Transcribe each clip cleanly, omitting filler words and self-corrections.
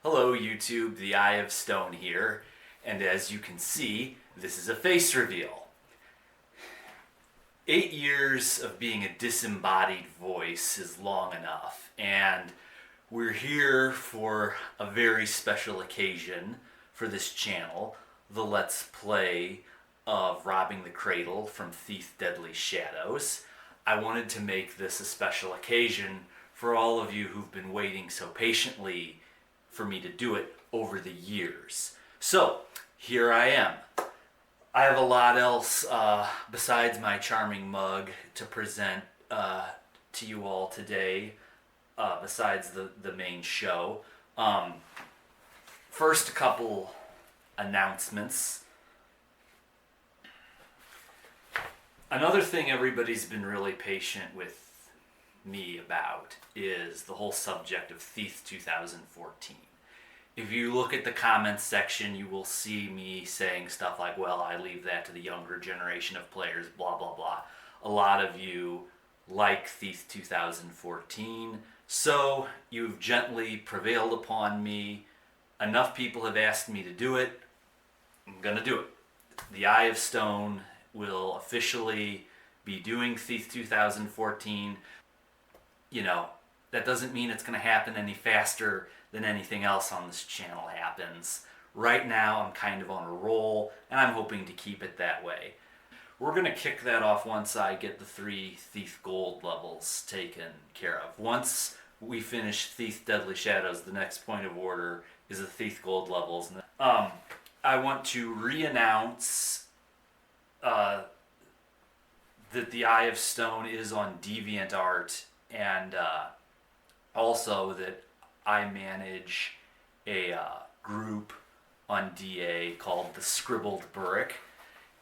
Hello YouTube, TheEyeOfStone here, and as you can see, this is a face reveal. 8 years of being a disembodied voice is long enough, and we're here for a very special occasion for this channel, the Let's Play of Robbing the Cradle from Thief Deadly Shadows. I wanted to make this a special occasion for all of you who've been waiting so patiently for me to do it over the years. So, here I am. I have a lot else besides my charming mug to present to you all today, besides the main show. First, a couple announcements. Another thing everybody's been really patient with me about is the whole subject of Thief 2014. If you look at the comments section, you will see me saying stuff like, well, I leave that to the younger generation of players, blah, blah, blah. A lot of you like Thief 2014, so you've gently prevailed upon me. Enough people have asked me to do it. I'm going to do it. The Eye of Stone will officially be doing Thief 2014. You know, that doesn't mean it's going to happen any faster than anything else on this channel happens. Right now, I'm kind of on a roll, and I'm hoping to keep it that way. We're going to kick that off once I get the 3 Thief Gold levels taken care of. Once we finish Thief Deadly Shadows, the next point of order is the Thief Gold levels. I want to re-announce that the Eye of Stone is on Deviant Art, and also that I manage a group on DA called TheScribbled Burrick,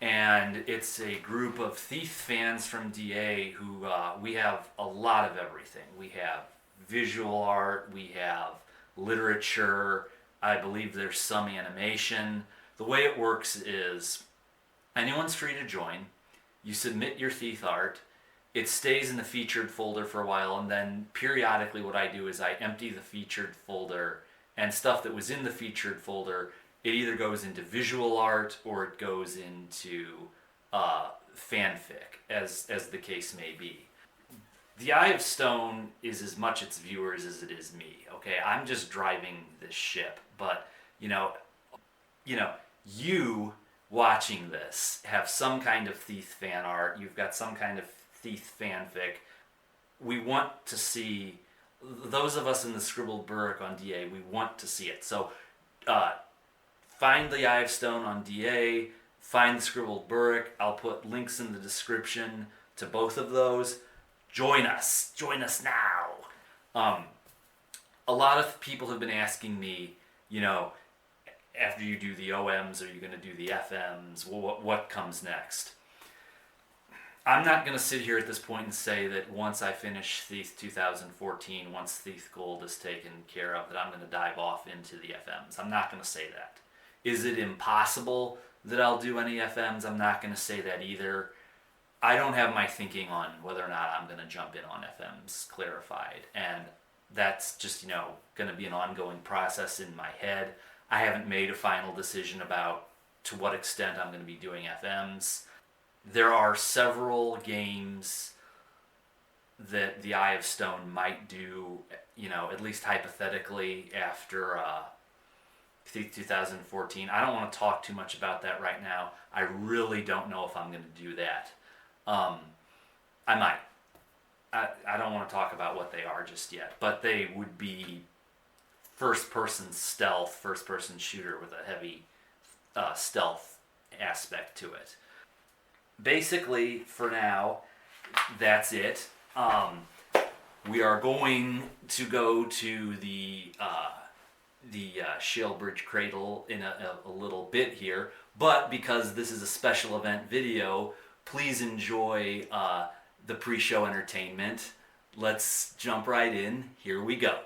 and it's a group of Thief fans from DA who we have a lot of everything. We have visual art, we have literature, I believe there's some animation. The way it works is anyone's free to join. You submit your Thief art. It stays in the featured folder for a while, and then periodically what I do is I empty the featured folder, and stuff that was in the featured folder, it either goes into visual art or it goes into fanfic, as the case may be. The Eye of Stone is as much its viewers as it is me, okay? I'm just driving this ship, but you watching this have some kind of Thief fan art, you've got some kind of Thief fanfic. We want to see, those of us in the Scribbled Burrick on DA, we want to see it. So find the Eye of Stone on DA, find the Scribbled Burrick. I'll put links in the description to both of those. Join us now. A lot of people have been asking me, after you do the OMs, are you going to do the FMs? What comes next? I'm not going to sit here at this point and say that once I finish Thief 2014, once Thief Gold is taken care of, that I'm going to dive off into the FMs. I'm not going to say that. Is it impossible that I'll do any FMs? I'm not going to say that either. I don't have my thinking on whether or not I'm going to jump in on FMs clarified, and that's just, going to be an ongoing process in my head. I haven't made a final decision about to what extent I'm going to be doing FMs. There are several games that the Eye of Stone might do, at least hypothetically after Thief 2014. I don't want to talk too much about that right now. I really don't know if I'm going to do that. I might. I don't want to talk about what they are just yet, but they would be first-person stealth, first-person shooter with a heavy stealth aspect to it. Basically, for now, that's it. We are going to go to the Shellbridge Cradle in a little bit here, but because this is a special event video, please enjoy the pre-show entertainment. Let's jump right in. Here we go.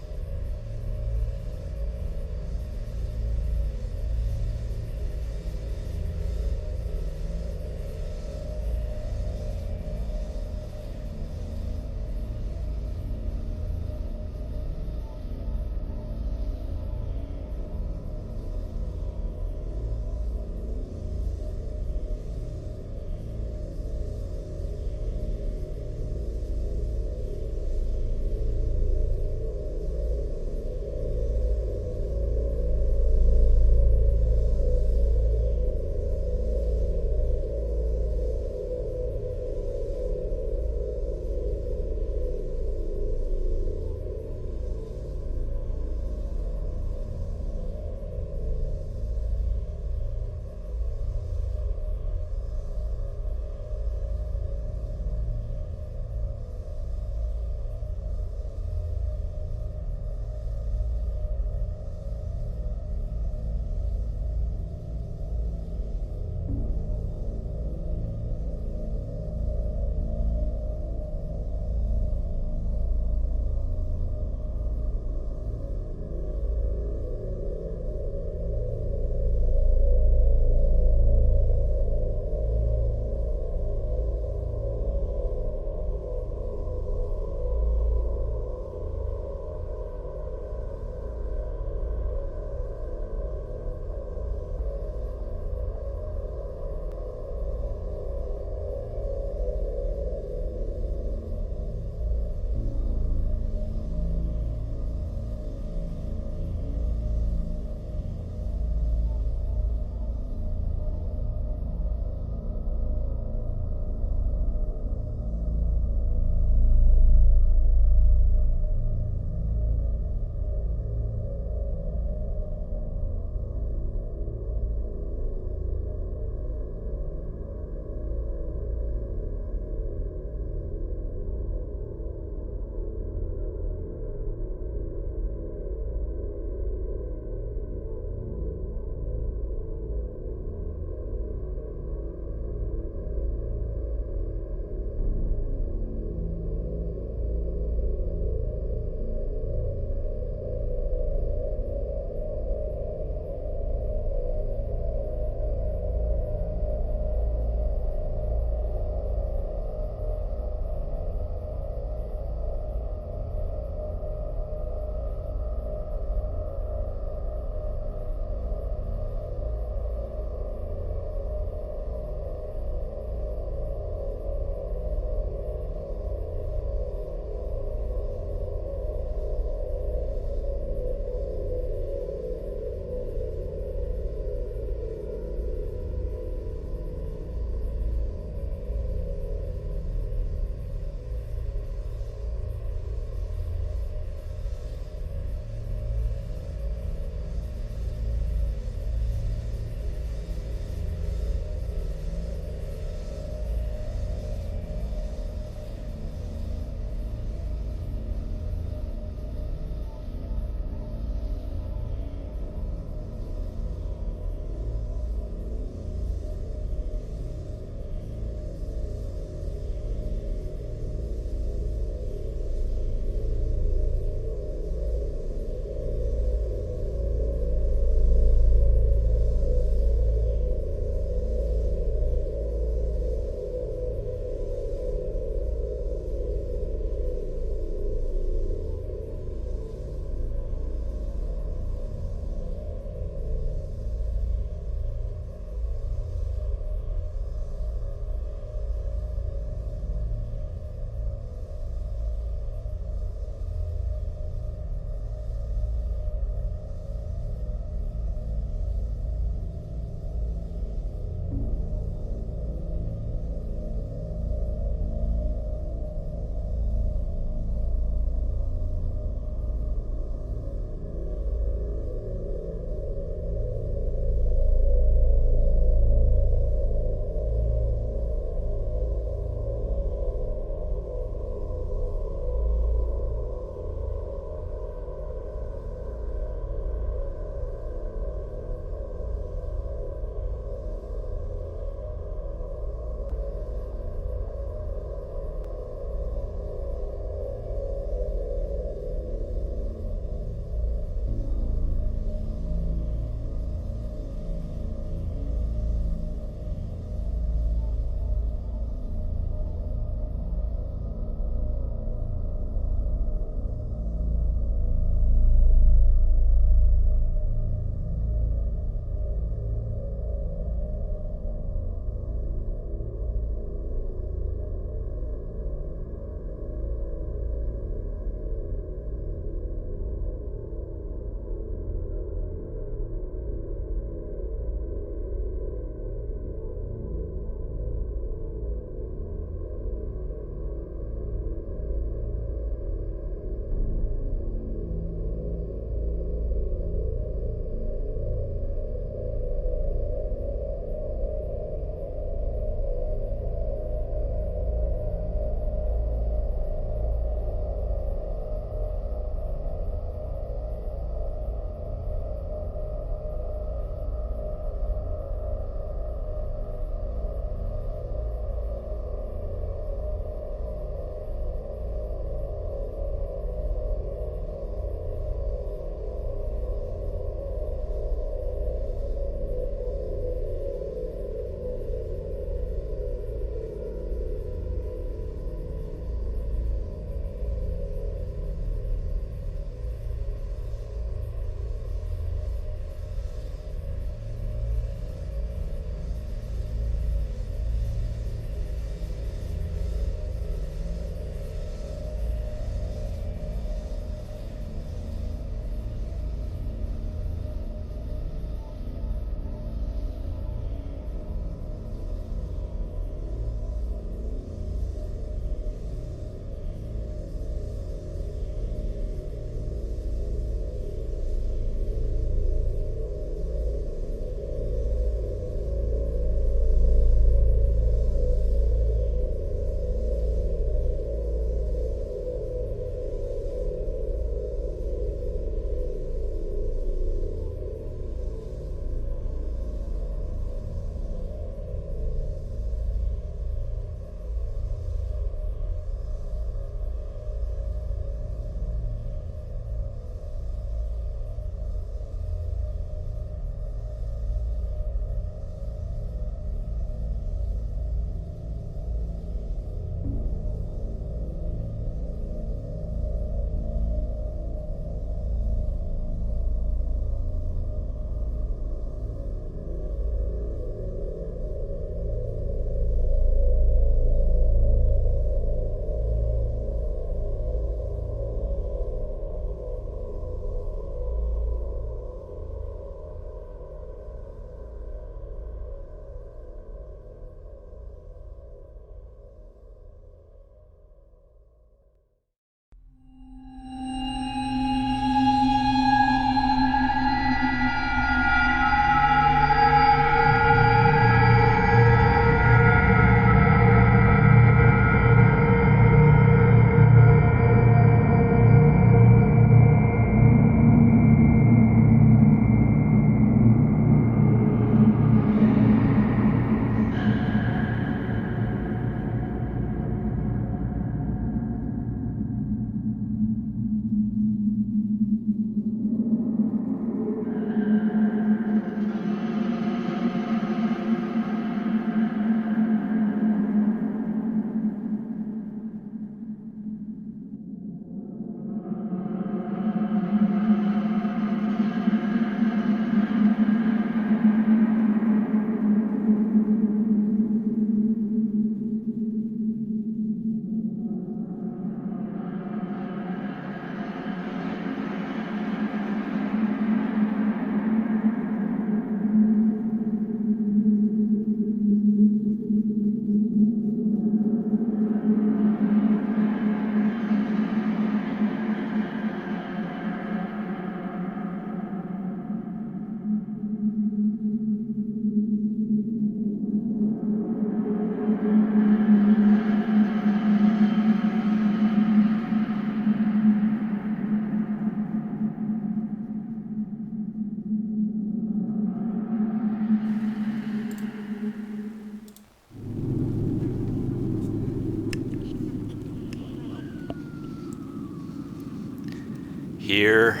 Here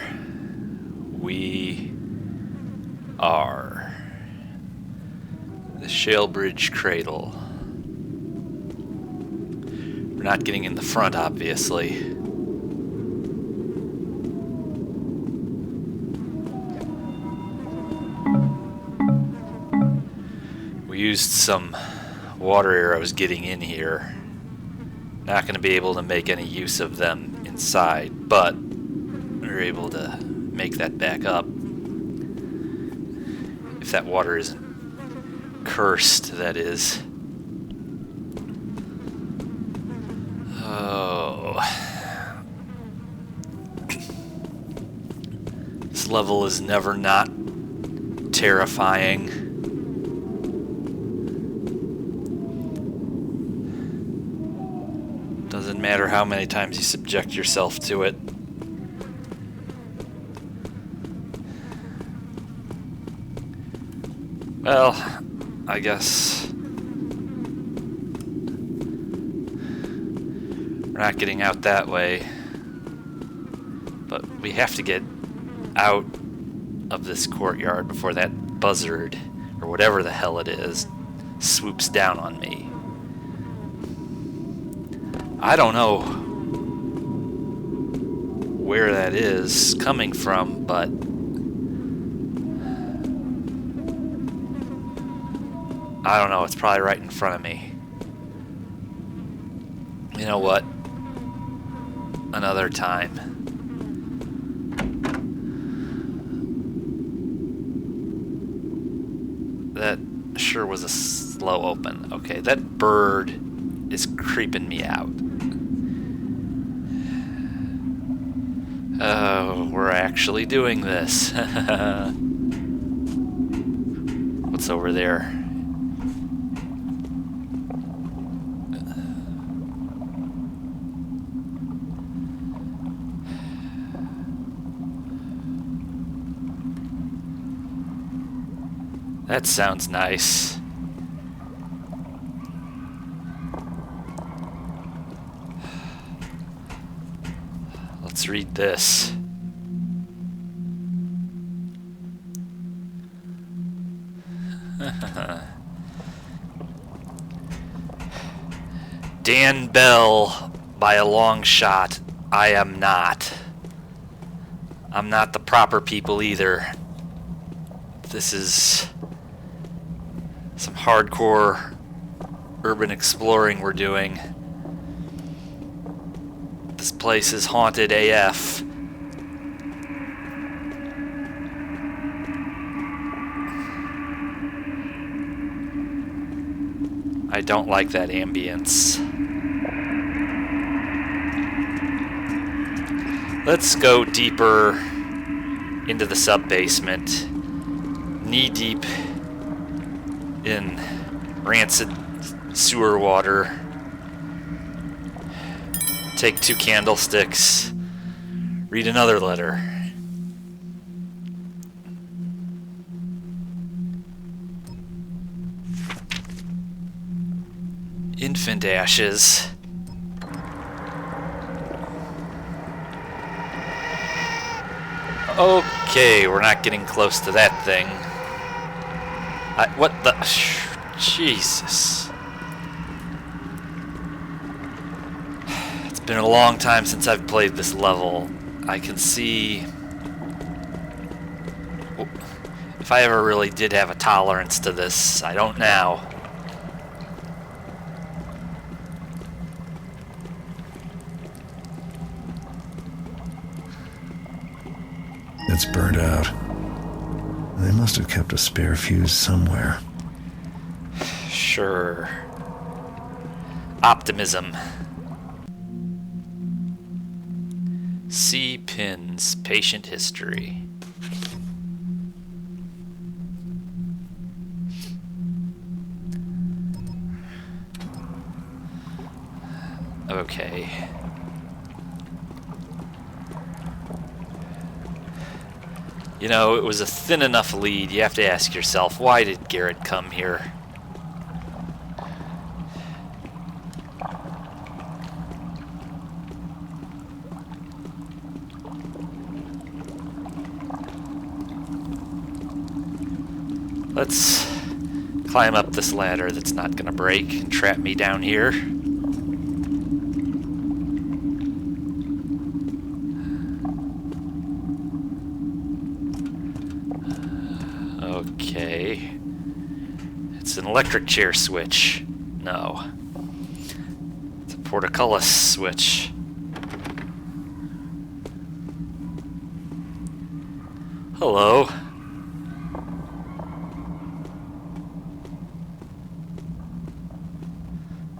we are. The Shalebridge Cradle. We're not getting in the front, obviously. We used some water arrows getting in here. Not going to be able to make any use of them inside, but we're able to make that back up. If that water isn't cursed, that is. Oh. This level is never not terrifying. Doesn't matter how many times you subject yourself to it. Well, I guess we're not getting out that way, but we have to get out of this courtyard before that buzzard, or whatever the hell it is, swoops down on me. I don't know where that is coming from, but I don't know, it's probably right in front of me. You know what? Another time. That sure was a slow open. Okay, that bird is creeping me out. Oh, we're actually doing this. What's over there? That sounds nice. Let's read this. Dan Bell, by a long shot, I am not. I'm not the proper people either. This is some hardcore urban exploring we're doing. This place is haunted AF. I don't like that ambience. Let's go deeper into the sub-basement, knee-deep in rancid sewer water. Take 2 candlesticks, read another letter. Infant ashes. Okay, we're not getting close to that thing. What the... Jesus. It's been a long time since I've played this level. I can see... if I ever really did have a tolerance to this, I don't now. It's burnt out. They must have kept a spare fuse somewhere. Sure. Optimism. C. Pins, patient history. Okay. You know, it was a thin enough lead. You have to ask yourself, why did Garrett come here? Let's climb up this ladder that's not gonna break and trap me down here. Okay. It's an electric chair switch. No. It's a portcullis switch. Hello.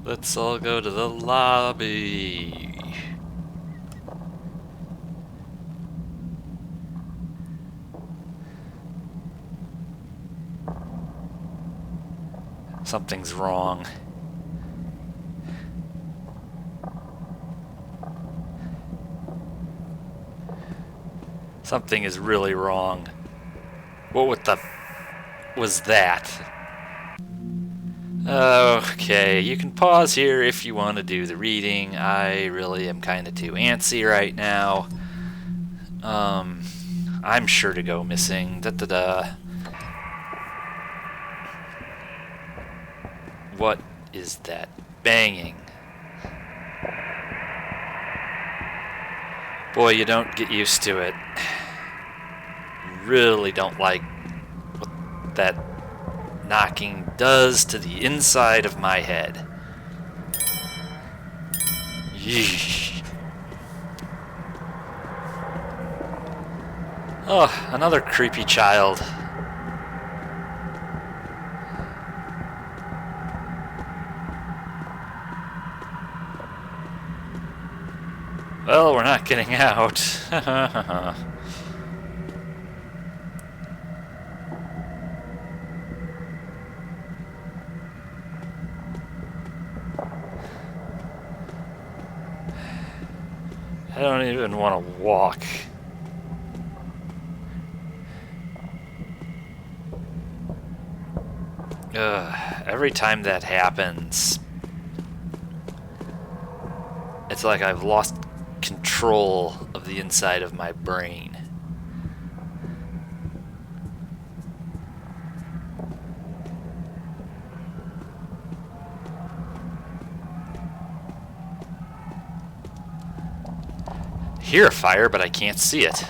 Let's all go to the lobby. Something's wrong. Something is really wrong. What the was that? Okay, you can pause here if you want to do the reading. I really am kind of too antsy right now. I'm sure to go missing. Da-da-da. What is that banging? Boy, you don't get used to it. Really don't like what that knocking does to the inside of my head. Yeesh. Oh, another creepy child. Well, we're not getting out. I don't even want to walk. Every time that happens, it's like I've lost control of the inside of my brain. I hear a fire, but I can't see it.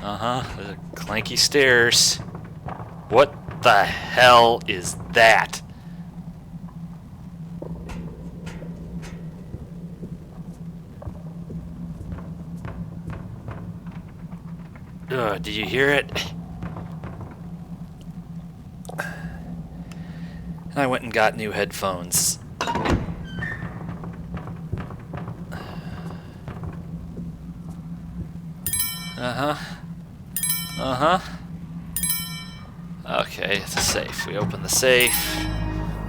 The clanky stairs. What the hell is that? Did you hear it? I went and got new headphones. Okay, it's a safe. We open the safe,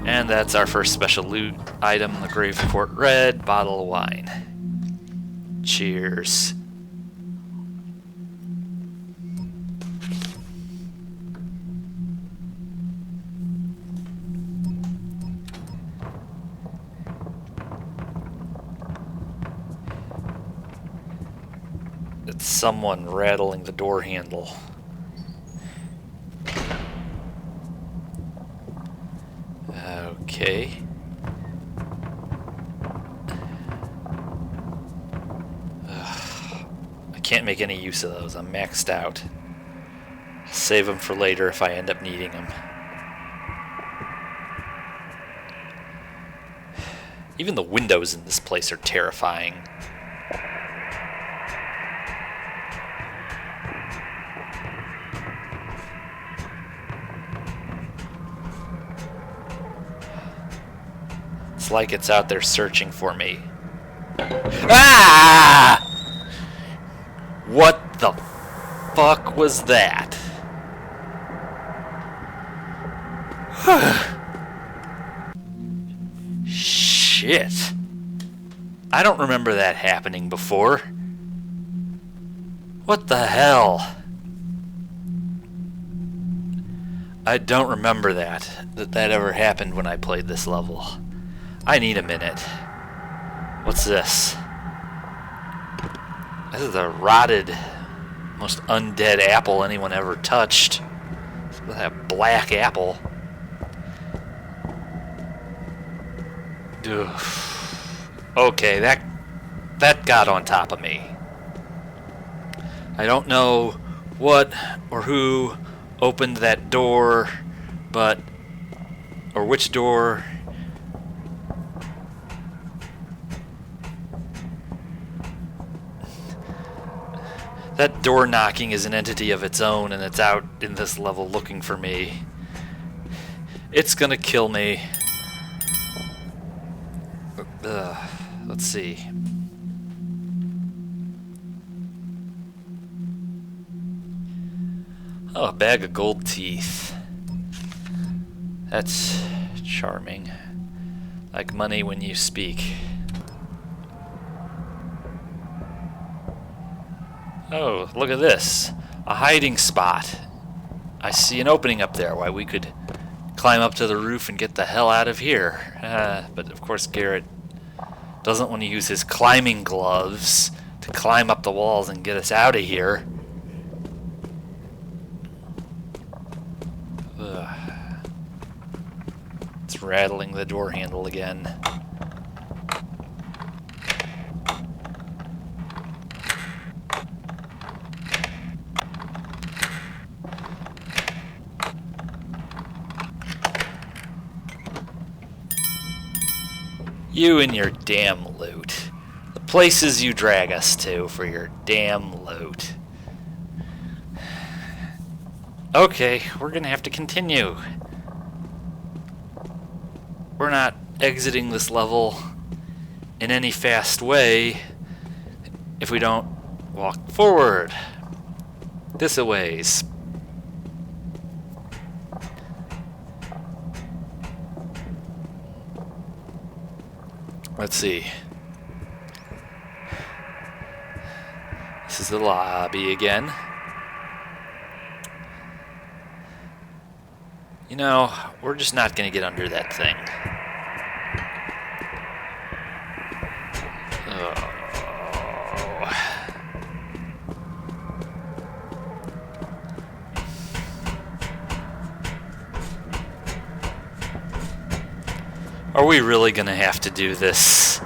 and that's our first special loot item, the Graveport Red bottle of wine. Cheers. It's someone rattling the door handle. Okay. I can't make any use of those. I'm maxed out. Save them for later if I end up needing them. Even the windows in this place are terrifying. It's like it's out there searching for me. Ah! What the fuck was that? Shit. I don't remember that happening before. What the hell? I don't remember that ever happened when I played this level. I need a minute. What's this? This is a rotted Most undead apple anyone ever touched. That black apple. Ugh. Okay, that got on top of me. I don't know what or who opened that door, or which door. That door knocking is an entity of its own, and it's out in this level looking for me. It's gonna kill me. Let's see. Oh, a bag of gold teeth. That's charming. Like money when you speak. Oh, look at this. A hiding spot. I see an opening up there. Why, we could climb up to the roof and get the hell out of here. But of course Garrett doesn't want to use his climbing gloves to climb up the walls and get us out of here. Ugh. It's rattling the door handle again. You and your damn loot. The places you drag us to for your damn loot. Okay, we're gonna have to continue. We're not exiting this level in any fast way if we don't walk forward. This-a-ways. Let's see. This is the lobby again. You know, we're just not going to get under that thing. Are we really gonna have to do this?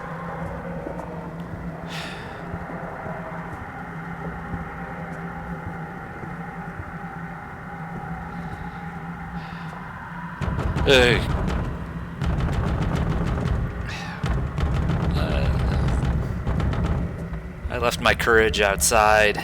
I left my courage outside.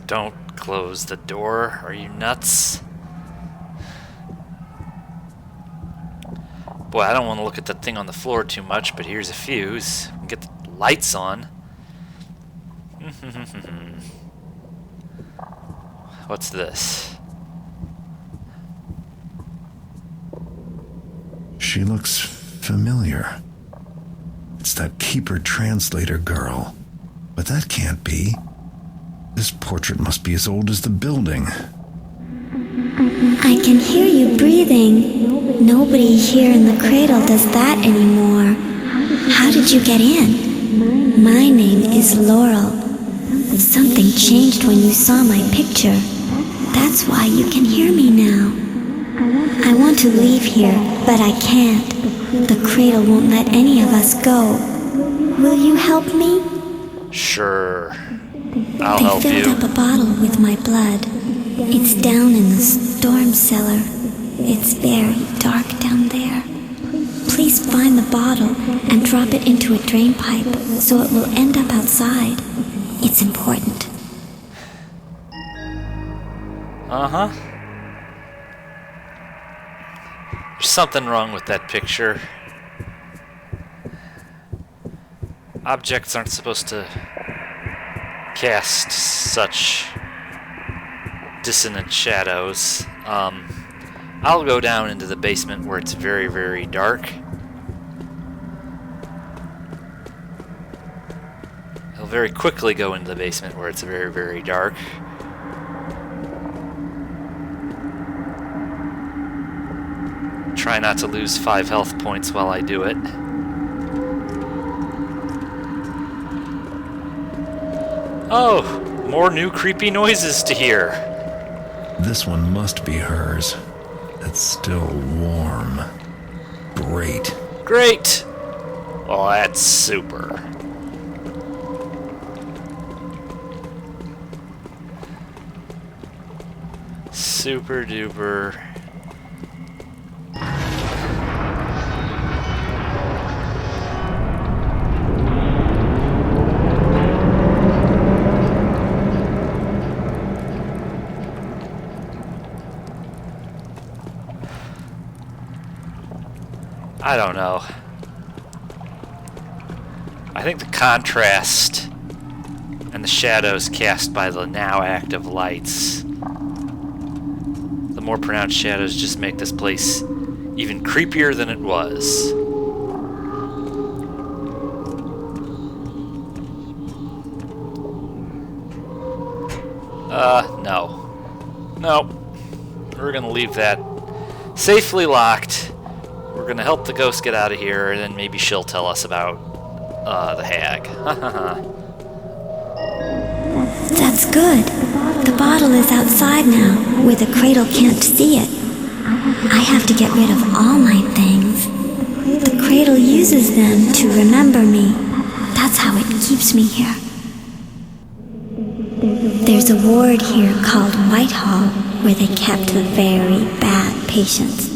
Don't close the door. Are you nuts? Boy, I don't want to look at that thing on the floor too much, but here's a fuse. Get the lights on. What's this? She looks familiar. It's that keeper translator girl. But that can't be. This portrait must be as old as the building. I can hear you breathing. Nobody here in the cradle does that anymore. How did you get in? My name is Laurel. Something changed when you saw my picture. That's why you can hear me now. I want to leave here, but I can't. The cradle won't let any of us go. Will you help me? Sure. I'll help you. They filled up a bottle with my blood. It's down in the storm cellar. It's very dark down there. Please find the bottle and drop it into a drain pipe so it will end up outside. It's important. Uh-huh. There's something wrong with that picture. Objects aren't supposed to cast such dissonant shadows. I'll go down into the basement where it's very, very dark. I'll very quickly go into the basement where it's very, very dark. Try not to lose 5 health points while I do it. Oh, more new creepy noises to hear. This one must be hers. It's still warm. Great. Great! Oh, that's super. Super duper. I don't know. I think the contrast and the shadows cast by the now active lights, the more pronounced shadows just make this place even creepier than it was. No. Nope. We're gonna leave that safely locked. We're gonna help the ghost get out of here, and then maybe she'll tell us about the hag. That's good. The bottle is outside now, where the cradle can't see it. I have to get rid of all my things. The cradle uses them to remember me. That's how it keeps me here. There's a ward here called Whitehall, where they kept the very bad patients.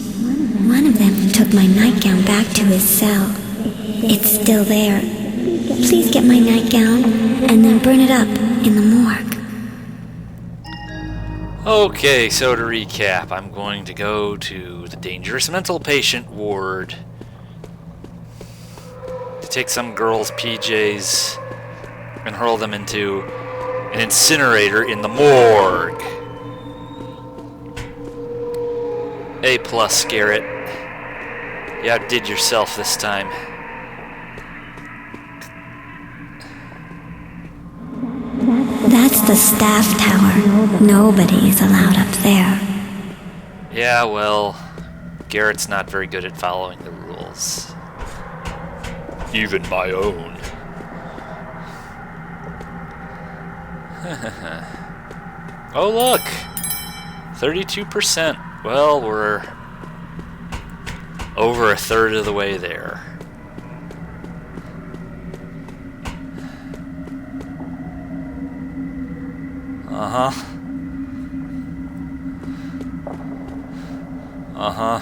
One of them took my nightgown back to his cell. It's still there. Please get my nightgown and then burn it up in the morgue. Okay, so to recap, I'm going to go to the dangerous mental patient ward to take some girl's PJs and hurl them into an incinerator in the morgue. A+, Garrett. You outdid yourself this time. That's the staff tower. Nobody is allowed up there. Yeah, well, Garrett's not very good at following the rules. Even my own. Oh, look! 32%. Well, we're over a third of the way there. Uh-huh. Uh-huh.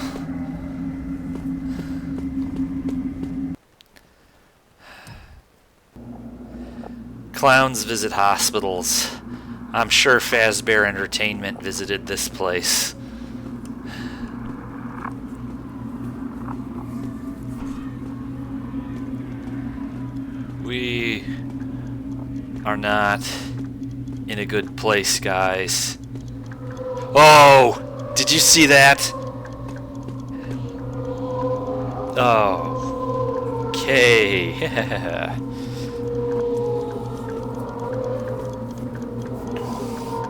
Clowns visit hospitals. I'm sure Fazbear Entertainment visited this place. We are not in a good place, guys. Oh! Did you see that? Oh. Okay.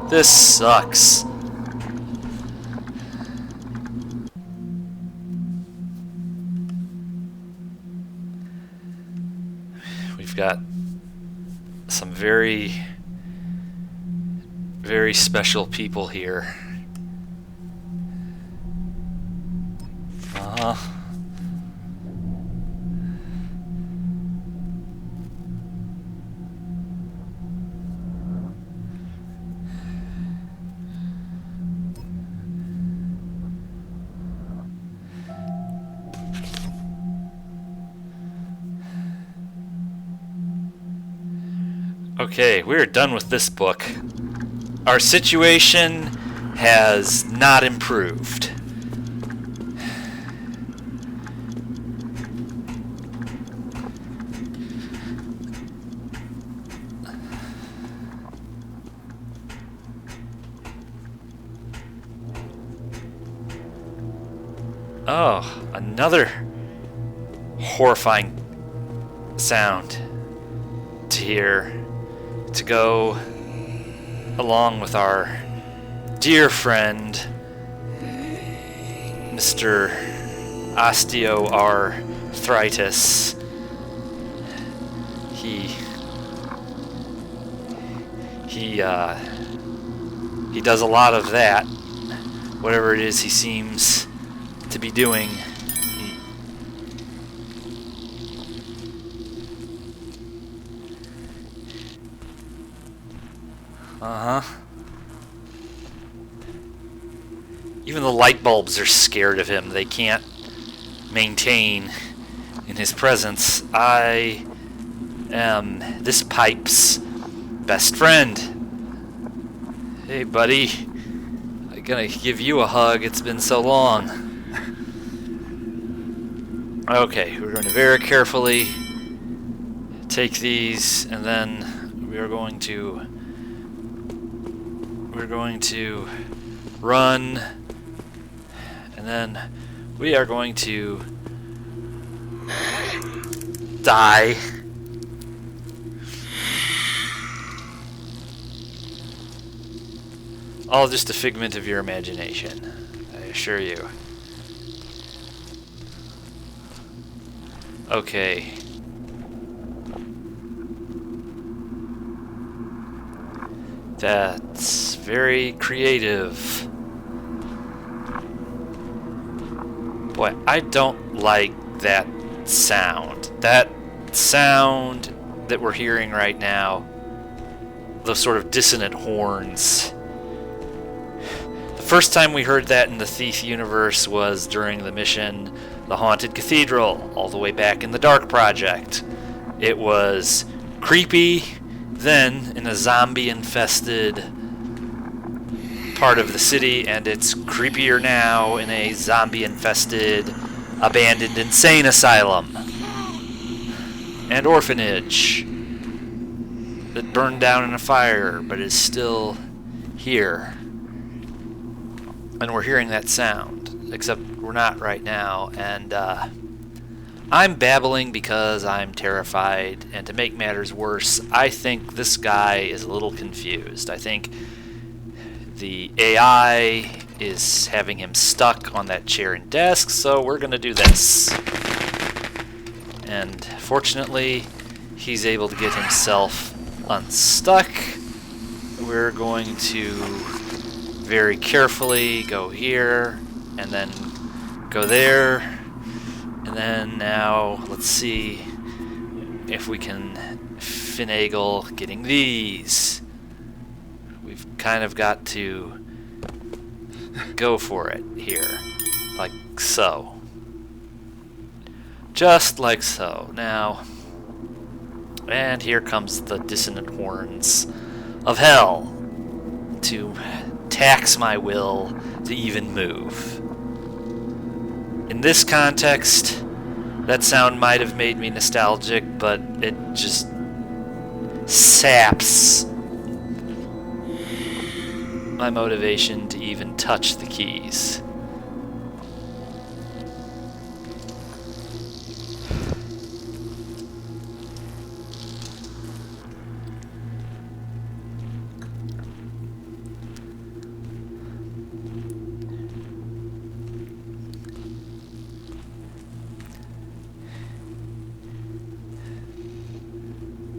This sucks. We've got some very, very special people here. Uh-huh. Okay, we're done with this book. Our situation has not improved. Oh, another horrifying sound to hear, to go along with our dear friend, Mr. Osteoarthritis. He does a lot of that. Whatever it is he seems to be doing. Even the light bulbs are scared of him. They can't maintain in his presence. I am this pipe's best friend. Hey, buddy. I'm gonna give you a hug. It's been so long. Okay, we're going to very carefully take these, and then we're going to run, and then we are going to die. All just a figment of your imagination, I assure you. Okay. That's very creative. Boy, I don't like that sound. That sound that we're hearing right now. Those sort of dissonant horns. The first time we heard that in the Thief universe was during the mission The Haunted Cathedral, all the way back in the Dark Project. It was creepy, then in a zombie-infested part of the city, and it's creepier now in a zombie-infested, abandoned insane asylum and orphanage that burned down in a fire, but is still here. And we're hearing that sound, except we're not right now, and I'm babbling because I'm terrified, and to make matters worse, I think this guy is a little confused. I think the AI is having him stuck on that chair and desk, so we're going to do this. And fortunately, he's able to get himself unstuck. We're going to very carefully go here, and then go there, and then now let's see if we can finagle getting these. We've kind of got to go for it here, like so. Just like so. Now, and here comes the dissonant horns of hell to tax my will to even move. In this context, that sound might have made me nostalgic, but it just saps my motivation to even touch the keys.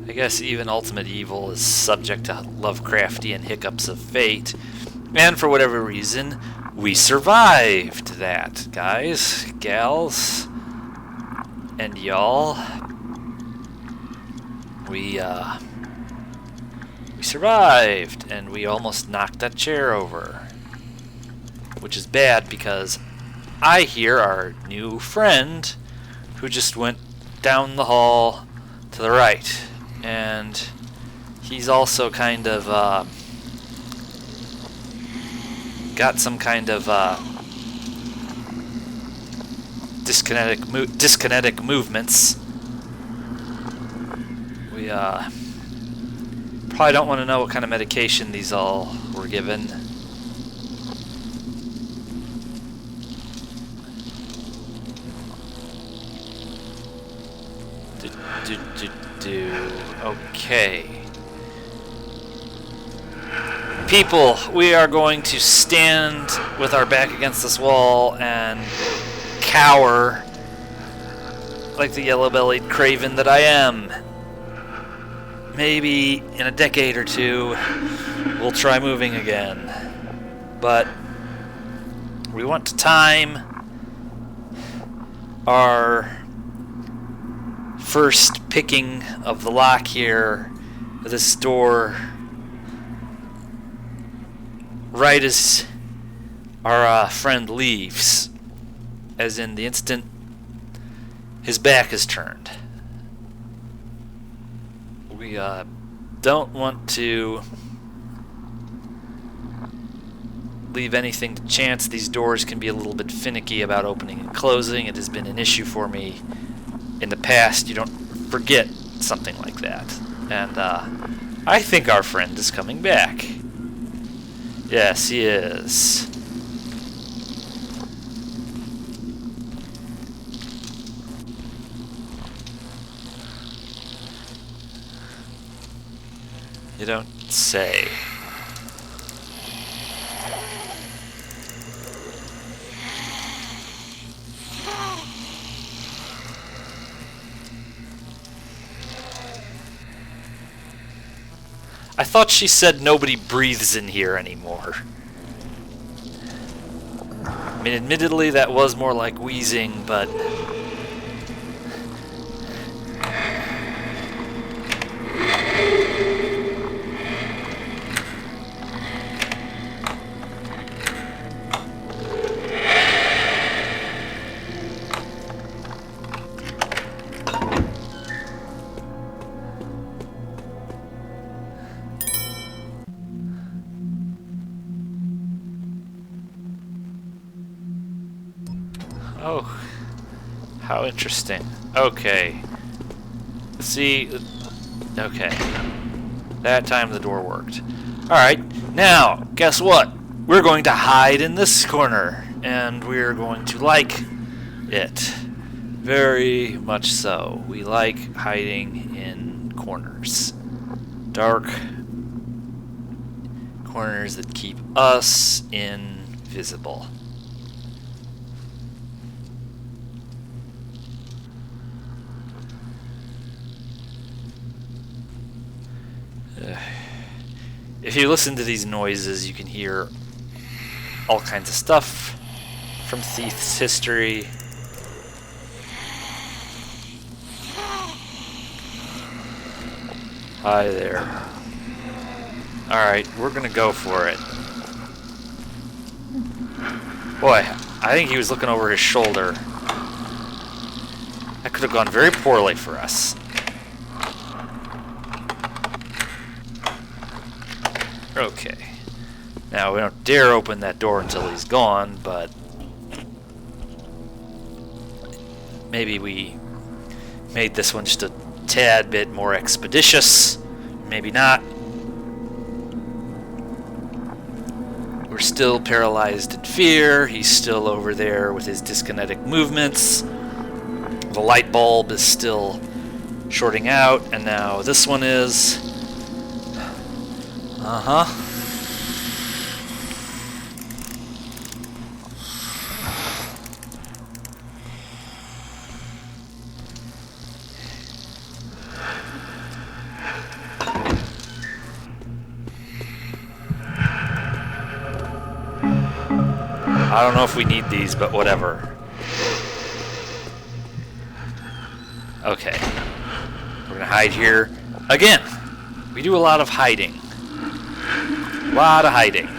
I guess even ultimate evil is subject to Lovecraftian hiccups of fate, and for whatever reason, we survived that, guys, gals, and y'all. We survived, and we almost knocked that chair over, which is bad because I hear our new friend who just went down the hall to the right. And he's also kind of got some kind of dyskinetic movements. We probably don't want to know what kind of medication these all were given. Okay. People, we are going to stand with our back against this wall and cower like the yellow-bellied craven that I am. Maybe in a decade or two, we'll try moving again. But we want to time our first picking of the lock here, this door, right as our friend leaves, as in the instant his back is turned. We don't want to leave anything to chance. These doors can be a little bit finicky about opening and closing. It has been an issue for me in the past. You don't forget something like that. And I think our friend is coming back. Yes, he is. You don't say. I thought she said nobody breathes in here anymore. I mean, admittedly, that was more like wheezing, but... Oh, how interesting. Okay. See, okay. That time the door worked. Alright, now, guess what? We're going to hide in this corner, and we're going to like it. Very much so. We like hiding in corners. Dark corners that keep us invisible. If you listen to these noises, you can hear all kinds of stuff from Thief's history. Hi there. Alright, we're gonna go for it. Boy, I think he was looking over his shoulder. That could have gone very poorly for us. Okay. Now, we don't dare open that door until he's gone, but maybe we made this one just a tad bit more expeditious. Maybe not. We're still paralyzed in fear. He's still over there with his dyskinetic movements. The light bulb is still shorting out, and now this one is... Uh-huh. I don't know if we need these, but whatever. Okay. We're gonna hide here. Again, we do a lot of hiding. Lot of hiding.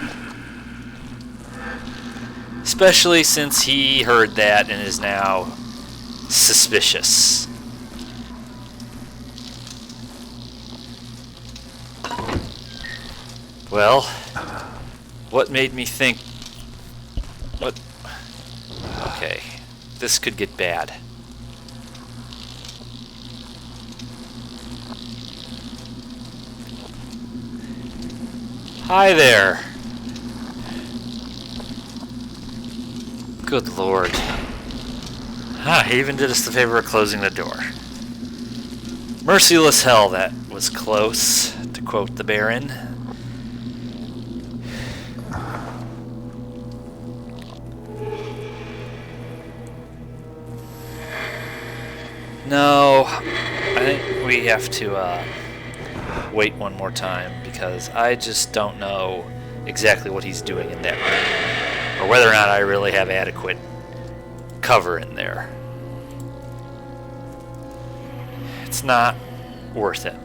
Especially since he heard that and is now suspicious. Well, what made me think... What? Okay, this could get bad. Hi there. Good Lord. He even did us the favor of closing the door. Merciless hell, that was close, to quote the Baron. No, I think we have to wait one more time, because I just don't know exactly what he's doing in that room, or whether or not I really have adequate cover in there. It's not worth it.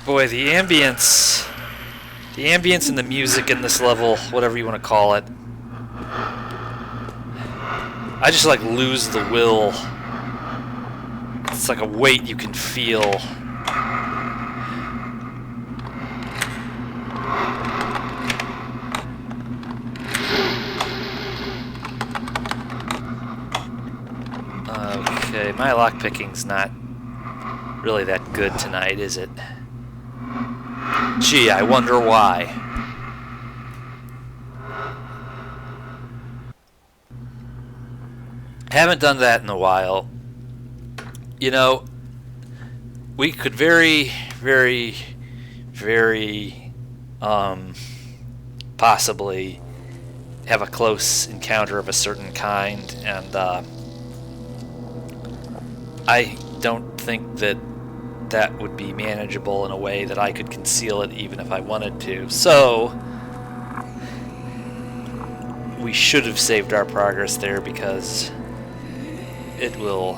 Boy, the ambience and the music in this level, whatever you want to call it, I just like lose the will. It's like a weight you can feel. Okay, my lockpicking's not really that good tonight, is it? Gee, I wonder why. Haven't done that in a while. You know, we could very possibly have a close encounter of a certain kind, and I don't think that would be manageable in a way that I could conceal it even if I wanted to. So we should have saved our progress there, because it will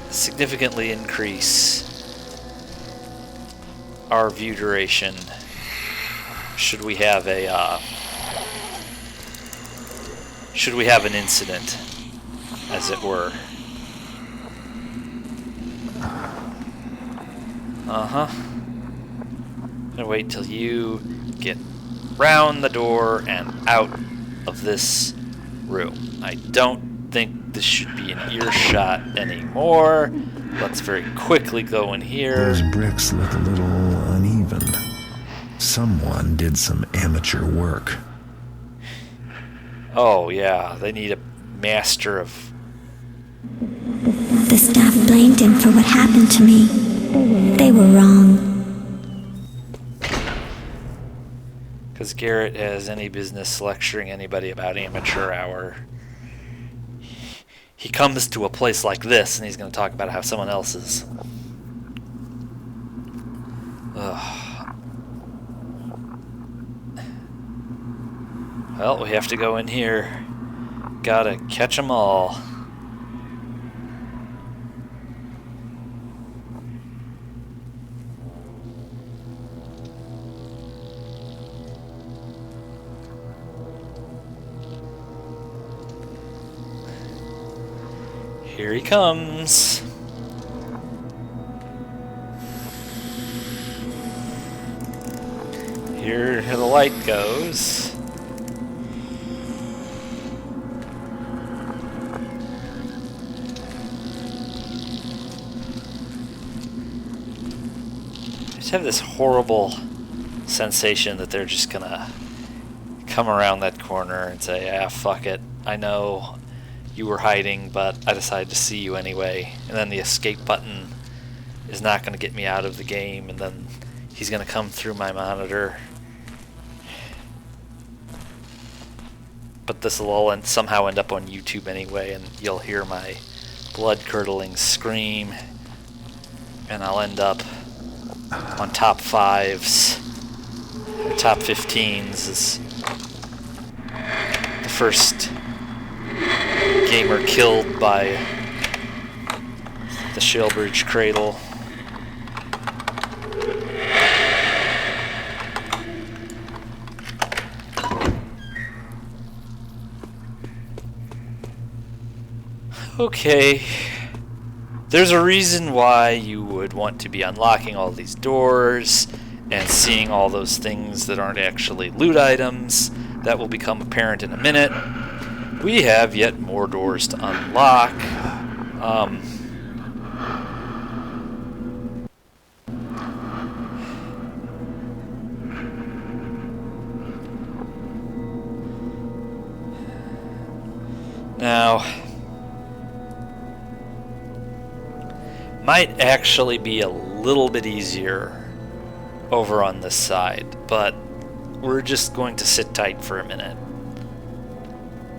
significantly increase our view duration should we have an incident, as it were. Gonna wait till you get round the door and out of this room. I don't think this should be an earshot anymore. Let's very quickly go in here. Those bricks look a little uneven. Someone did some amateur work. Oh yeah, they need a master of... The staff blamed him for what happened to me. They were wrong. Because Garrett has any business lecturing anybody about amateur hour. He comes to a place like this and he's going to talk about how someone else is. Ugh. Well, we have to go in here. Gotta catch 'em all. Here he comes. Here the light goes. I just have this horrible sensation that they're just gonna come around that corner and say, ah, fuck it. I know you were hiding, but I decided to see you anyway. And then the escape button is not going to get me out of the game, and then he's going to come through my monitor. But this will all somehow end up on YouTube anyway, and you'll hear my blood-curdling scream, and I'll end up on top 5s, or top 15s as the first gamer killed by the Shellbridge Cradle. Okay, there's a reason why you would want to be unlocking all these doors and seeing all those things that aren't actually loot items. That will become apparent in a minute. We have yet more doors to unlock. Now, might actually be a little bit easier over on this side, but we're just going to sit tight for a minute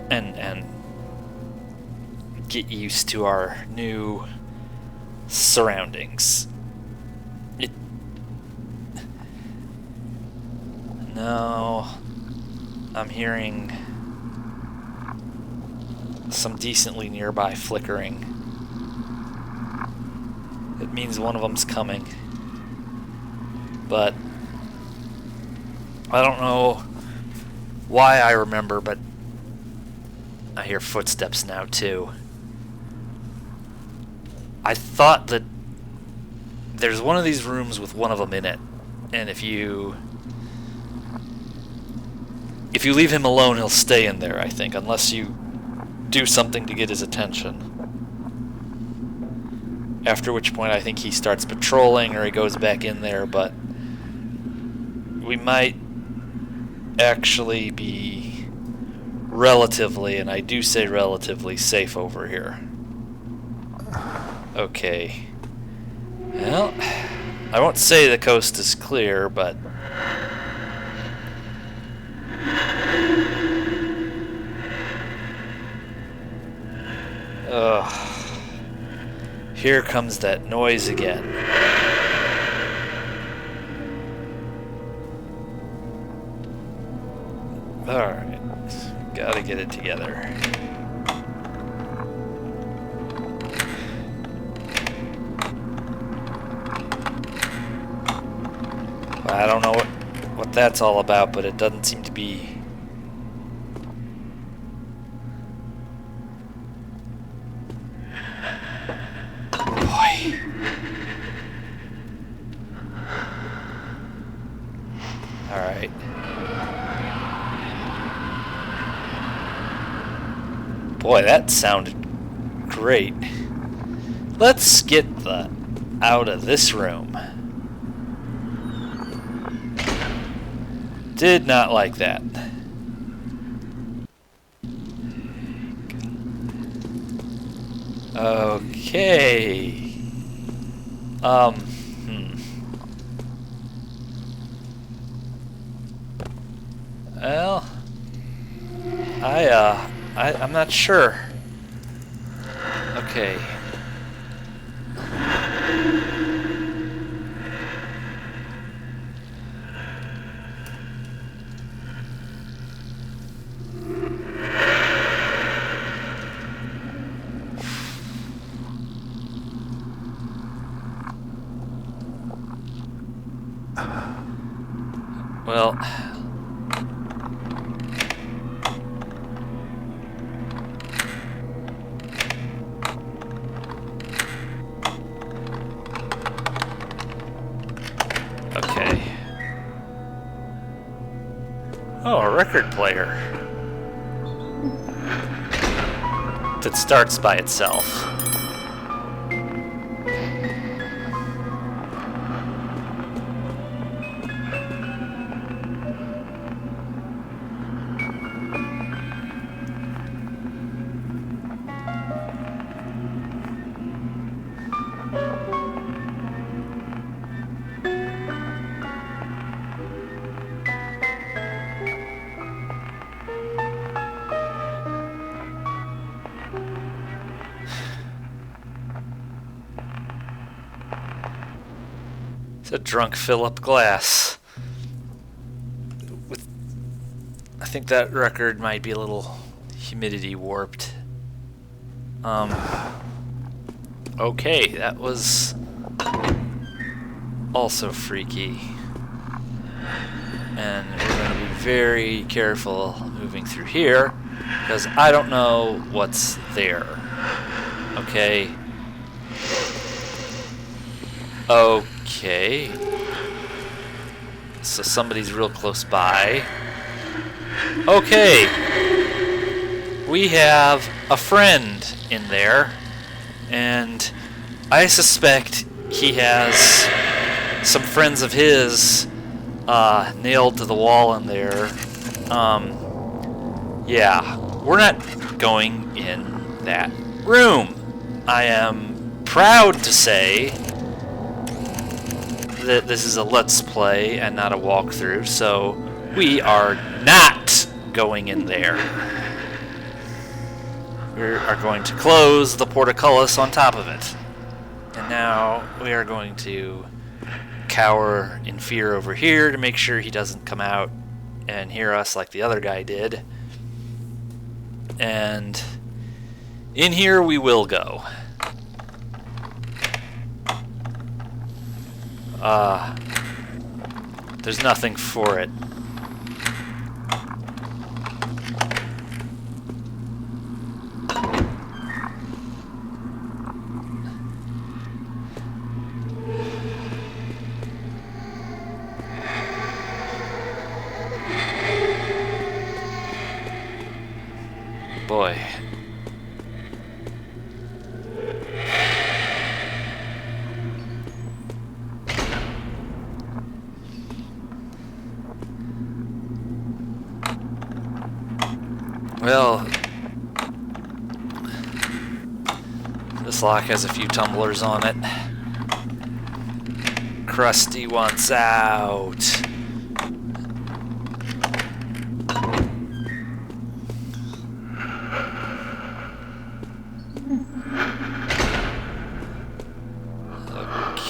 and get used to our new surroundings. No, I'm hearing some decently nearby flickering. It means one of them's coming. But I don't know why I remember, but I hear footsteps now too. I thought that there's one of these rooms with one of them in it, and if you leave him alone, he'll stay in there, I think, unless you do something to get his attention. After which point I think he starts patrolling or he goes back in there, but we might actually be relatively, and I do say relatively, safe over here. Okay. Well, I won't say the coast is clear, but here comes that noise again. Alright, gotta get it together. I don't know what that's all about, but it doesn't seem to be. Boy. Alright. Boy, that sounded great. Let's get out of this room. Did not like that. Okay. Well, I'm not sure. Okay. Well, okay. Oh, a record player that starts by itself. A drunk Philip Glass. I think that record might be a little humidity warped. Okay, that was also freaky. And we're going to be very careful moving through here, because I don't know what's there. Okay. Okay. so somebody's real close by. Okay. We have a friend in there, and I suspect he has some friends of his nailed to the wall in there. Yeah, we're not going in that room. I am proud to say that this is a Let's Play and not a walkthrough, so we are not going in there. We are going to close the portcullis on top of it. And now we are going to cower in fear over here to make sure he doesn't come out and hear us like the other guy did. And in here we will go. There's nothing for it. Boy. Well, this lock has a few tumblers on it. Krusty wants out.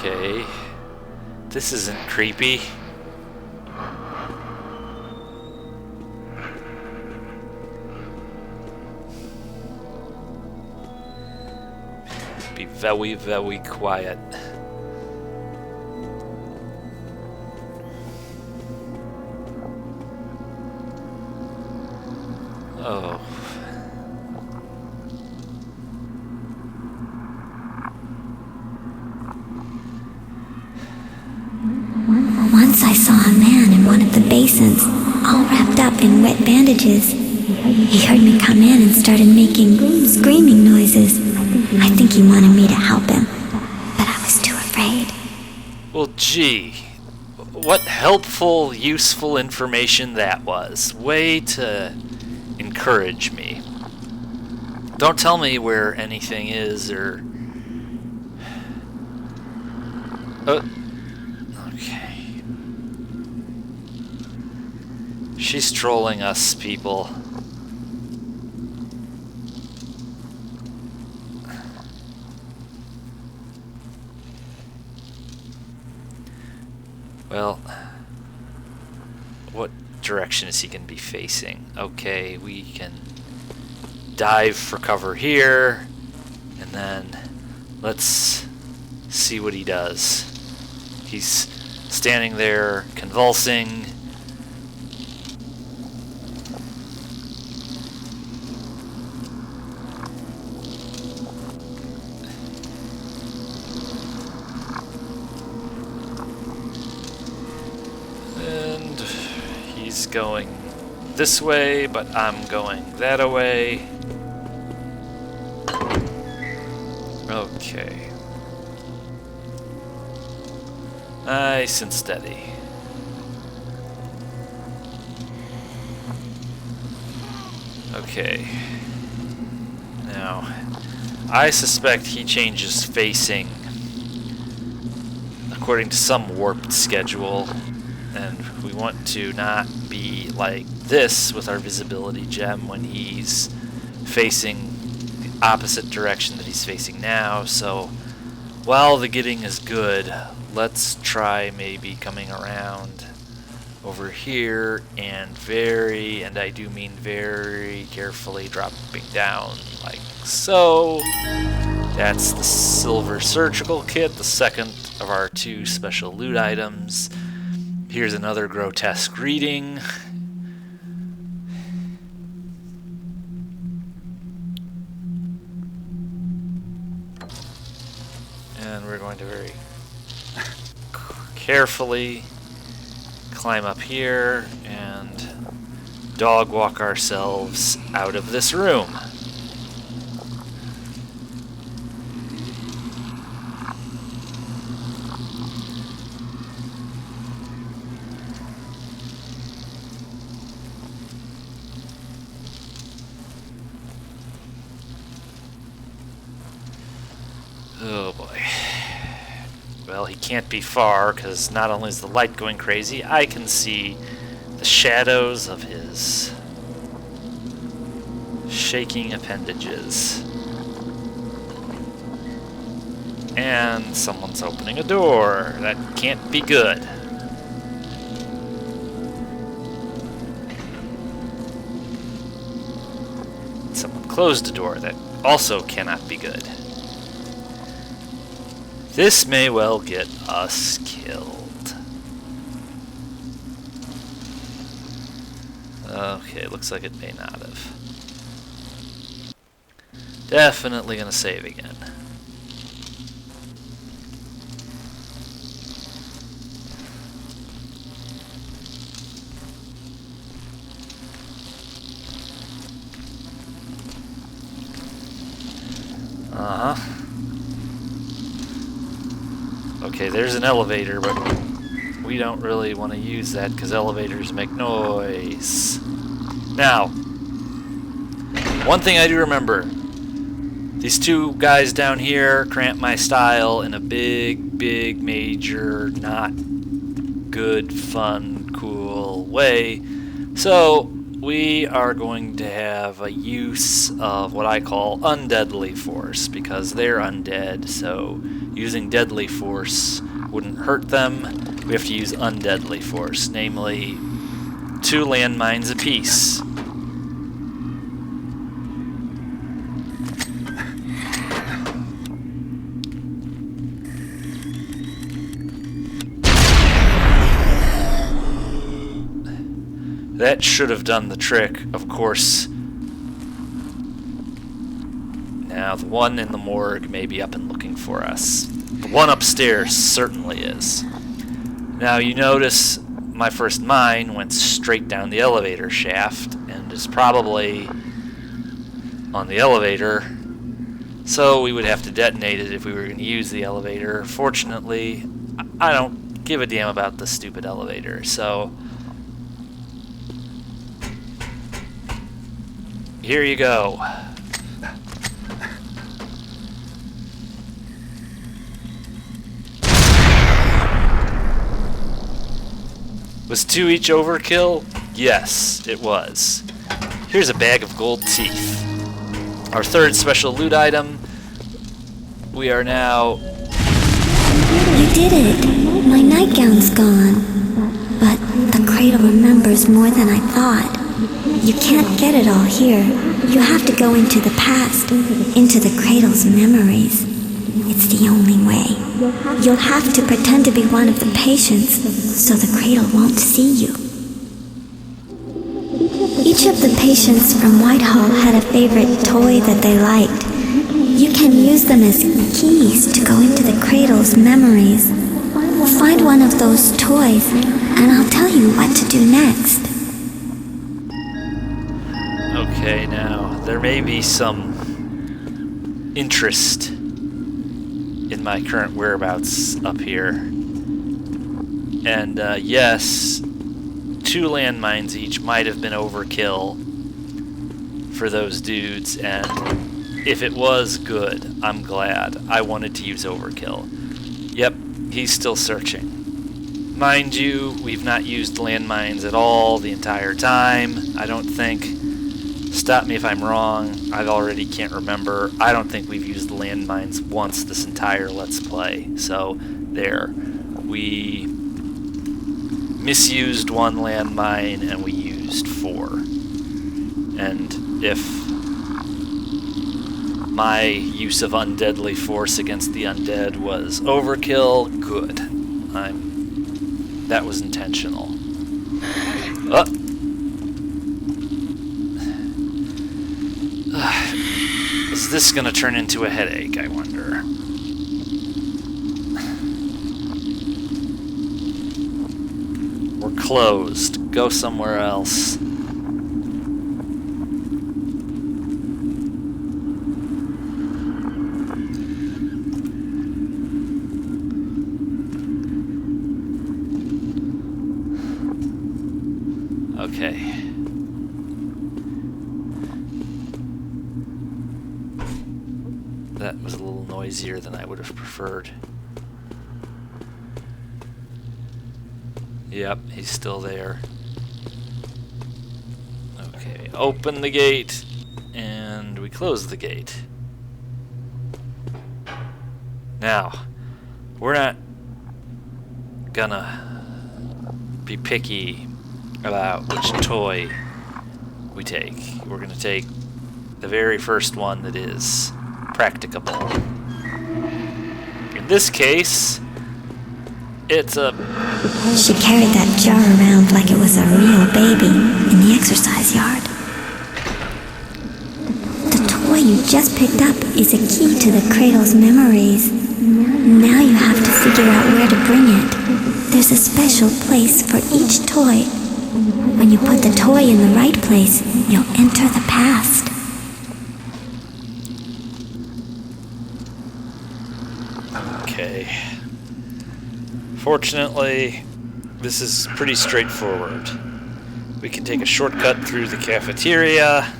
Okay. This isn't creepy. Be very, very quiet. Oh. Once I saw a man in one of the basins, all wrapped up in wet bandages. He heard me come in and started making screaming noises. I think he wanted me to help him, but I was too afraid. Well, gee. What helpful, useful information that was. Way to encourage me. Don't tell me where anything is or... Okay. She's trolling us, people. Well, what direction is he going to be facing? Okay, we can dive for cover here, and then let's see what he does. He's standing there convulsing. And he's going this way, but I'm going that way. Okay. Nice and steady. Okay. Now, I suspect he changes facing according to some warped schedule, and we want to not be like this with our visibility gem when he's facing the opposite direction that he's facing now. So while the getting is good, let's try maybe coming around over here and I do mean very carefully dropping down like so. That's the silver surgical kit, the second of our 2 special loot items. Here's another grotesque reading. And we're going to very carefully climb up here and dog walk ourselves out of this room. Oh boy. Well, he can't be far, because not only is the light going crazy, I can see the shadows of his shaking appendages. And someone's opening a door. That can't be good. Someone closed a door. That also cannot be good. This may well get us killed. Okay, looks like it may not have. Definitely gonna save again. Uh-huh. Okay, there's an elevator, but we don't really want to use that because elevators make noise. Now, one thing I do remember, these two guys down here cramp my style in a big, major, not good, fun, cool way. So, we are going to have a use of what I call undeadly force, because they're undead, so using deadly force wouldn't hurt them. We have to use undeadly force, namely 2 landmines apiece. That should have done the trick, of course. Now, the one in the morgue may be up and looking for us. The one upstairs certainly is. Now, you notice my first mine went straight down the elevator shaft and is probably on the elevator. So we would have to detonate it if we were going to use the elevator. Fortunately, I don't give a damn about the stupid elevator, so here you go. Was 2 each overkill? Yes, it was. Here's a bag of gold teeth. Our third special loot item. We are now... You did it! My nightgown's gone. But the cradle remembers more than I thought. You can't get it all here. You have to go into the past, into the cradle's memories. It's the only way. You'll have to pretend to be one of the patients, so the cradle won't see you. Each of the patients from Whitehall had a favorite toy that they liked. You can use them as keys to go into the cradle's memories. Find one of those toys, and I'll tell you what to do next. Okay, now, there may be some interest in my current whereabouts up here. And, yes, 2 landmines each might have been overkill for those dudes, and if it was good, I'm glad. I wanted to use overkill. Yep, he's still searching. Mind you, we've not used landmines at all the entire time, I don't think. Stop me if I'm wrong. I already can't remember. I don't think we've used landmines once this entire Let's Play. So, there. We misused 1 landmine and we used 4. And if my use of undeadly force against the undead was overkill, good. That was intentional. Is this going to turn into a headache, I wonder? We're closed. Go somewhere else. Okay. That was a little noisier than I would have preferred. Yep, he's still there. Okay, open the gate, and we close the gate. Now, we're not gonna be picky about which toy we take. We're gonna take the very first one that is practicable. In this case, it's a... She carried that jar around like it was a real baby in the exercise yard. The toy you just picked up is a key to the cradle's memories. Now you have to figure out where to bring it. There's a special place for each toy. When you put the toy in the right place, you'll enter the past. Okay. Fortunately, this is pretty straightforward. We can take a shortcut through the cafeteria.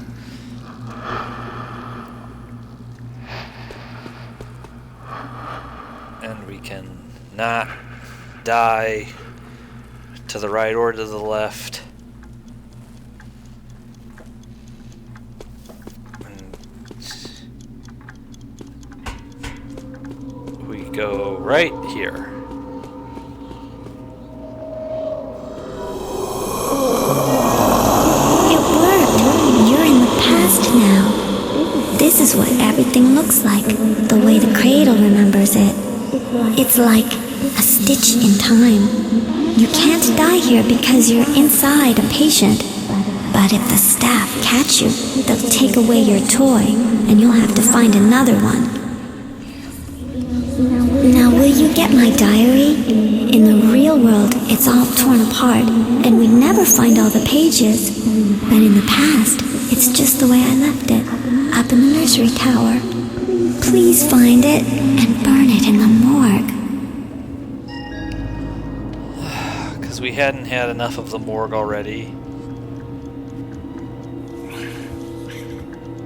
And we can not die to the right or to the left. And we go right here. It worked. You're in the past now. This is what everything looks like, the way the cradle remembers it. It's like a stitch in time. You can't die here because you're inside a patient. But if the staff catch you, they'll take away your toy, and you'll have to find another one. Now, will you get my diary? In the real world, it's all torn apart, and we never find all the pages. But in the past, it's just the way I left it, up in the nursery tower. Please find it and burn it in the morgue. Because we hadn't had enough of the morgue already.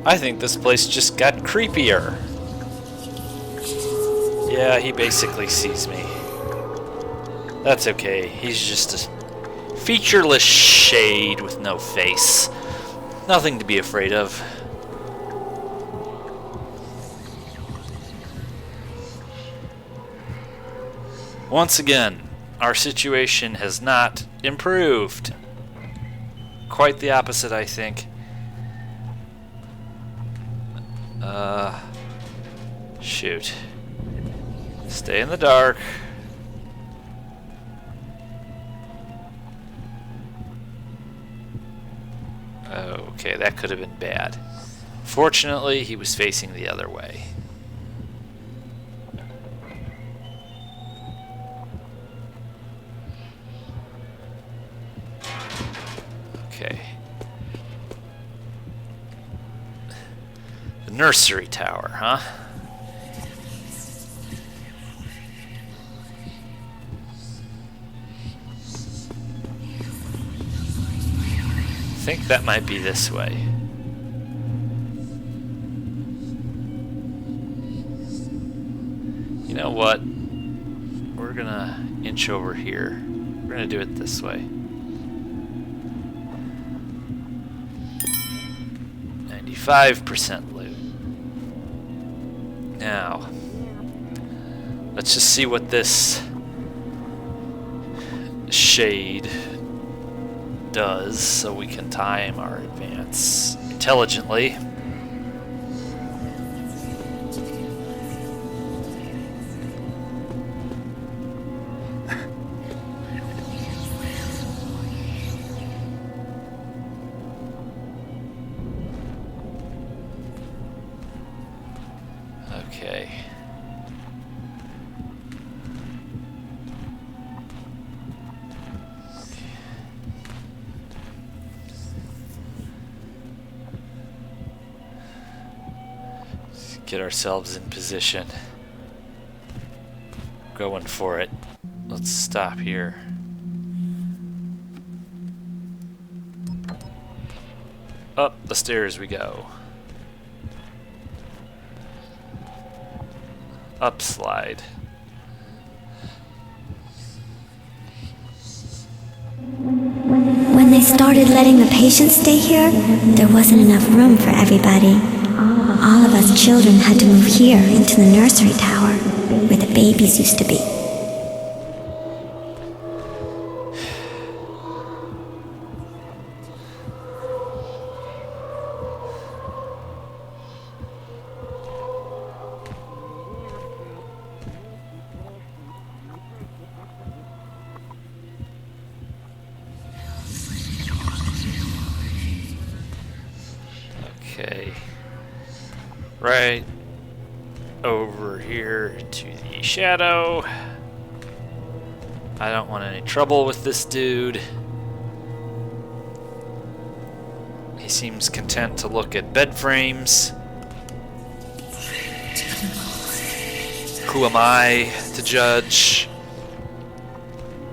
I think this place just got creepier. Yeah, he basically sees me. That's okay. He's just a featureless shade with no face. Nothing to be afraid of. Once again, our situation has not improved. Quite the opposite, I think. Shoot. Stay in the dark. Okay, that could have been bad. Fortunately, he was facing the other way. Okay. The nursery tower, huh? I think that might be this way. You know what? We're gonna inch over here. We're gonna do it this way. 95% loot. Now, let's just see what this shade does so we can time our advance intelligently. Okay. Get ourselves in position. Going for it. Let's stop here. Up the stairs we go. Up slide. When they started letting the patients stay here, there wasn't enough room for everybody. All of us children had to move here into the nursery tower, where the babies used to be. Okay. Right over here to the shadow. I don't want any trouble with this dude. He seems content to look at bed frames. Who am I to judge?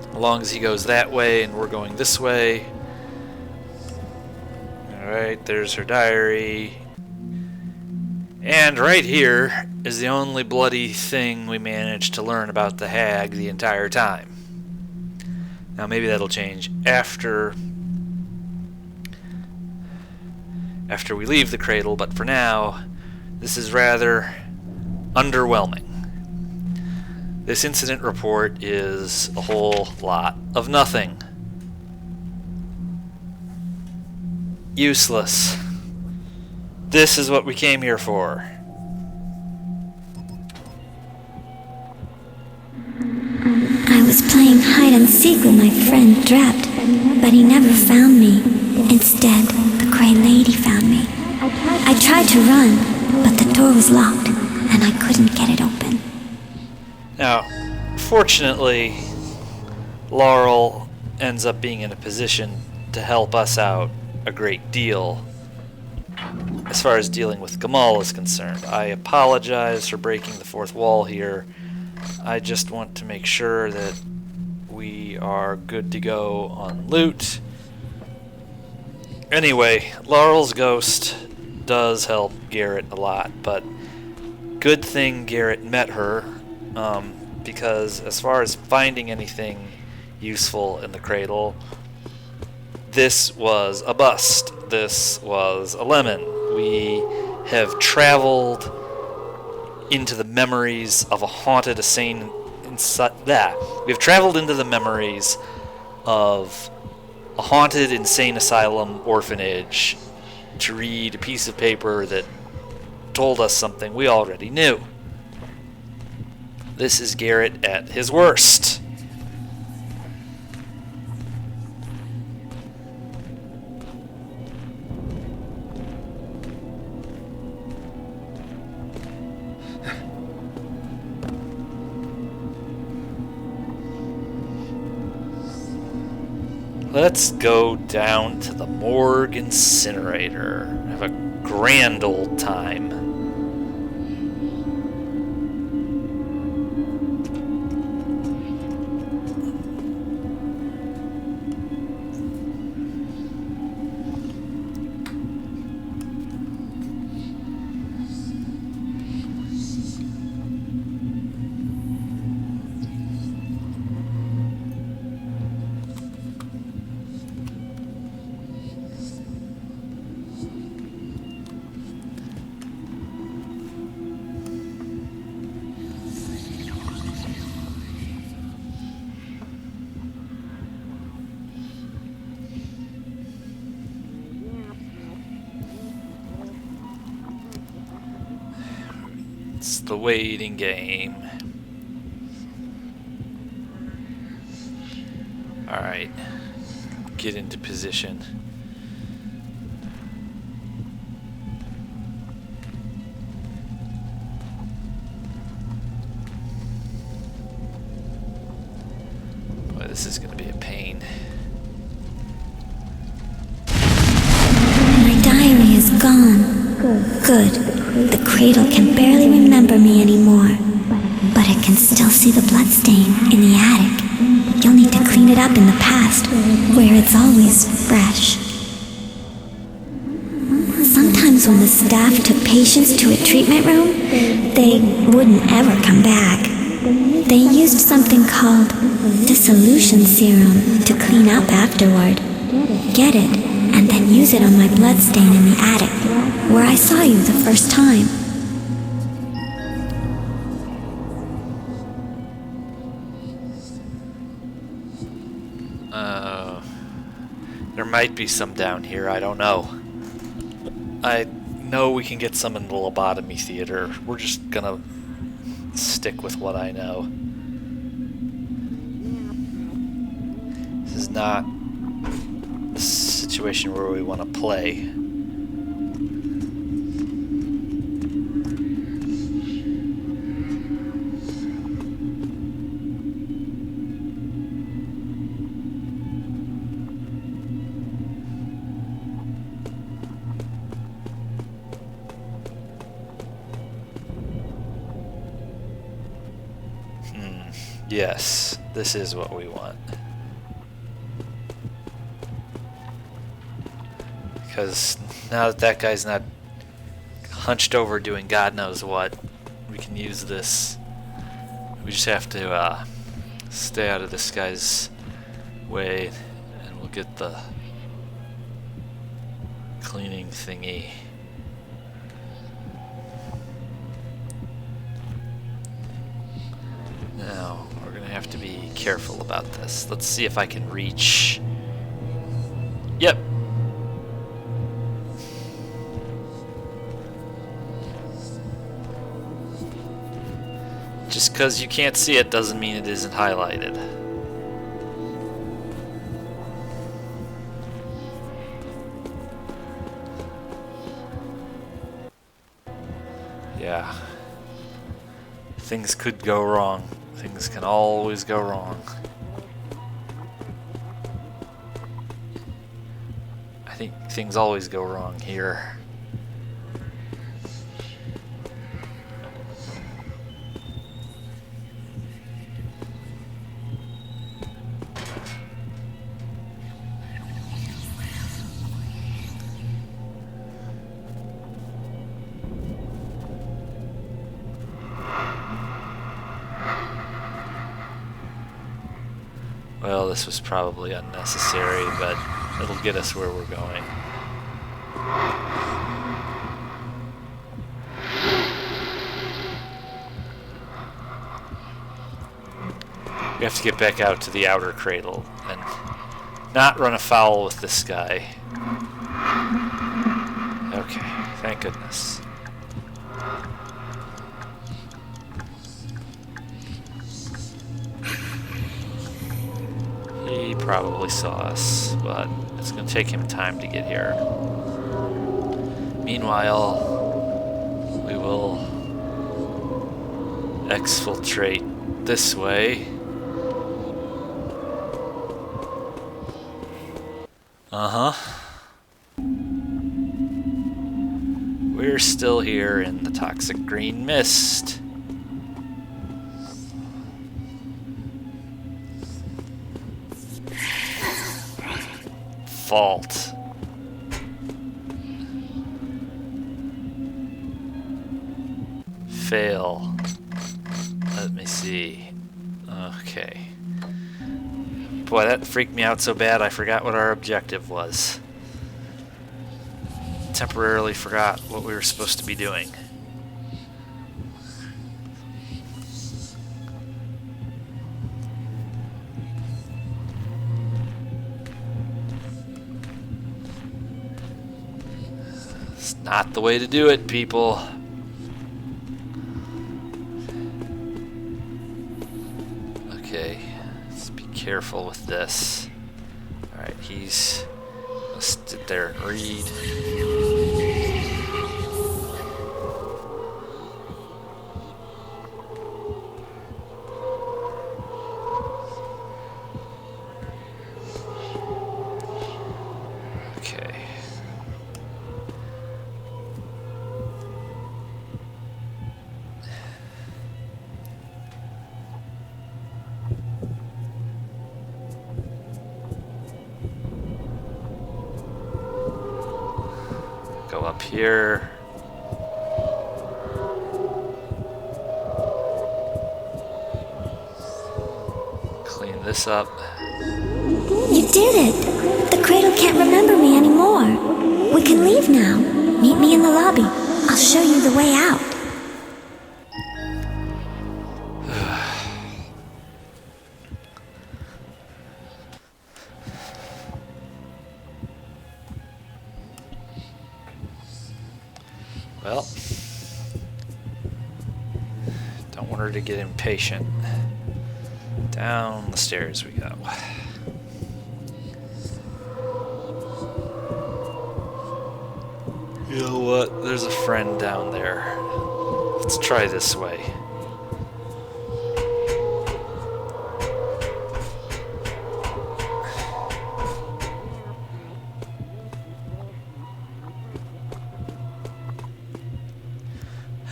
As long as he goes that way and we're going this way. Alright, there's her diary. And right here is the only bloody thing we managed to learn about the hag the entire time. Now maybe that'll change after we leave the cradle, but for now, this is rather underwhelming. This incident report is a whole lot of nothing. Useless. This is what we came here for. I was playing hide and seek with my friend Drept, but he never found me. Instead, the Gray Lady found me. I tried to run, but the door was locked, and I couldn't get it open. Now, fortunately, Laurel ends up being in a position to help us out a great deal as far as dealing with Gamal is concerned. I apologize for breaking the fourth wall here. I just want to make sure that we are good to go on loot. Anyway, Laurel's ghost does help Garrett a lot, but good thing Garrett met her, because as far as finding anything useful in the cradle, this was a bust. This was a lemon. We have traveled into the memories of a haunted insane we've traveled into the memories of a haunted insane asylum orphanage to read a piece of paper that told us something we already knew. This is Garrett at his worst. Let's go down to the morgue incinerator. Have a grand old time. It's the waiting game. Alright. Get into position. Boy, this is gonna be a pain. My diary is gone. Good. The cradle can barely remember me anymore, but it can still see the bloodstain in the attic. You'll need to clean it up in the past, where it's always fresh. Sometimes when the staff took patients to a treatment room, they wouldn't ever come back. They used something called dissolution serum to clean up afterward. Get it, and then use it on my bloodstain in the attic, where I saw you the first time. There might be some down here, I don't know. I know we can get some in the lobotomy theater. We're just gonna stick with what I know. This is not a situation where we want to play. Yes, this is what we want. Because now that that guy's not hunched over doing God knows what, we can use this. We just have to stay out of this guy's way, and we'll get the cleaning thingy. Now, we're gonna have to be careful about this. Let's see if I can reach. Yep. Just because you can't see it doesn't mean it isn't highlighted. Yeah. Things could go wrong. Things can always go wrong. I think things always go wrong here. Well, this was probably unnecessary, but it'll get us where we're going. We have to get back out to the outer cradle and not run afoul with this guy. Okay, thank goodness. He probably saw us, but it's going to take him time to get here. Meanwhile, we will exfiltrate this way. We're still here in the toxic green mist. Fault. Fail. Let me see. Okay. Boy, that freaked me out so bad I forgot what our objective was. Temporarily forgot what we were supposed to be doing. It's not the way to do it, people. Okay, let's be careful with this. Alright, he's gonna sit there and read. go up here. Clean this up. You did it! The cradle can't remember me anymore. We can leave now. Meet me in the lobby. I'll show you the way out. Well, don't want her to get impatient. Down the stairs we go. You know what? There's a friend down there. Let's try this way.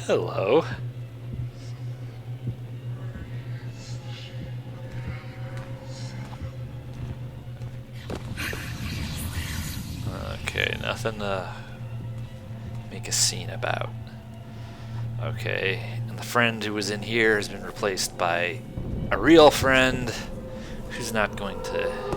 Hello. Okay, nothing to make a scene about. Okay, and the friend who was in here has been replaced by a real friend who's not going to...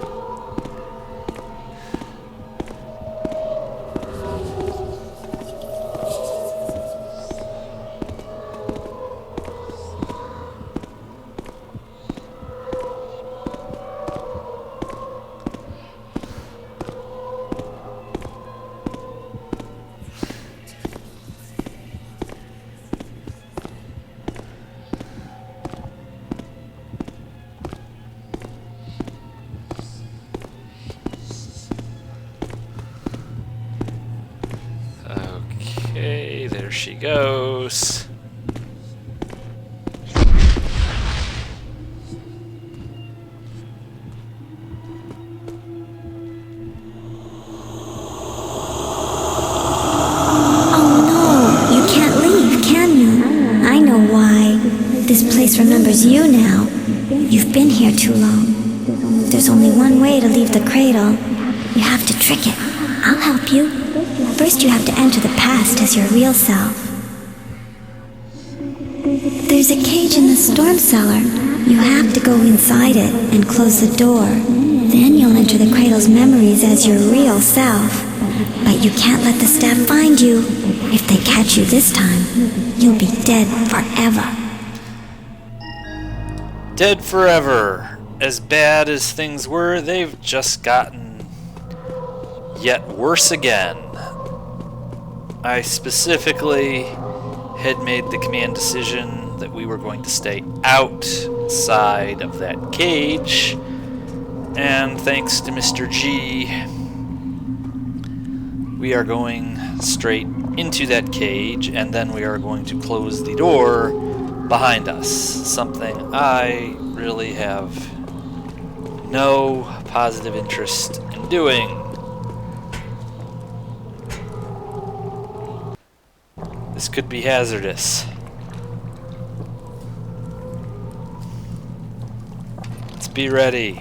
Okay, there she goes. Oh no, you can't leave, can you? I know why. This place remembers you now. You've been here too long. There's only one way to leave the cradle. You have to trick it. I'll help you. First you have to enter the past as your real self. There's a cage in the storm cellar. You have to go inside it and close the door. Then you'll enter the cradle's memories as your real self. But you can't let the staff find you. If they catch you this time, you'll be dead forever. Dead forever. As bad as things were, they've just gotten yet worse again. I specifically had made the command decision that we were going to stay outside of that cage, and thanks to Mr. G, we are going straight into that cage, and then we are going to close the door behind us, something I really have no positive interest in doing. This could be hazardous. Let's be ready.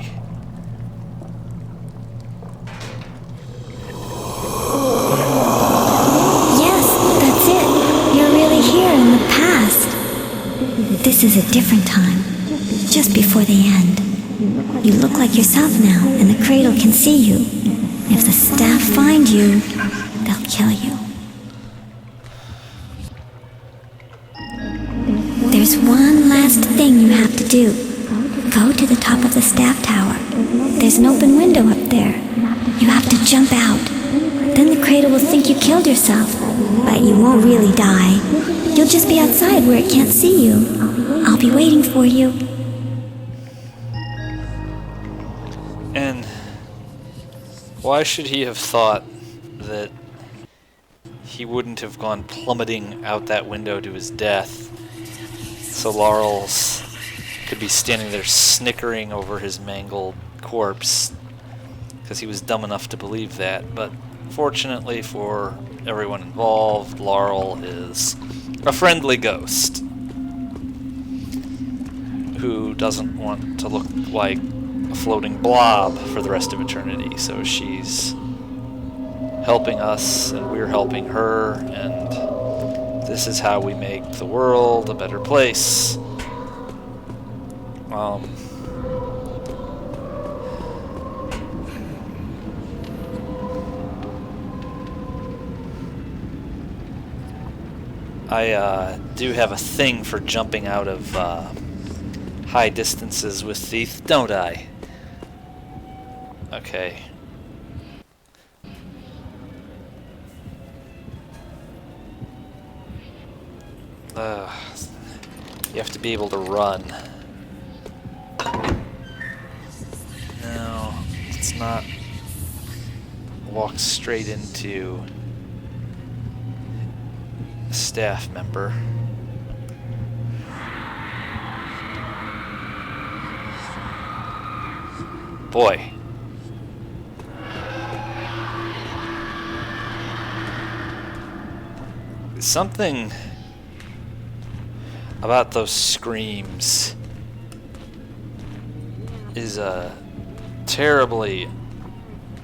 Yes, that's it. You're really here in the past. This is a different time. Just before the end. You look like yourself now, and the cradle can see you. If the staff find you, they'll kill you. There's one last thing you have to do. Go to the top of the staff tower. There's an open window up there. You have to jump out. Then the cradle will think you killed yourself. But you won't really die. You'll just be outside where it can't see you. I'll be waiting for you. And why should he have thought that he wouldn't have gone plummeting out that window to his death so Laurel's could be standing there snickering over his mangled corpse, because he was dumb enough to believe that. But fortunately for everyone involved, Laurel is a friendly ghost who doesn't want to look like a floating blob for the rest of eternity, so she's helping us, and we're helping her, and this is how we make the world a better place. I do have a thing for jumping out of high distances with Thief, don't I? Okay. You have to be able to run. No, let's not walk straight into a staff member. Boy. Something about those screams is terribly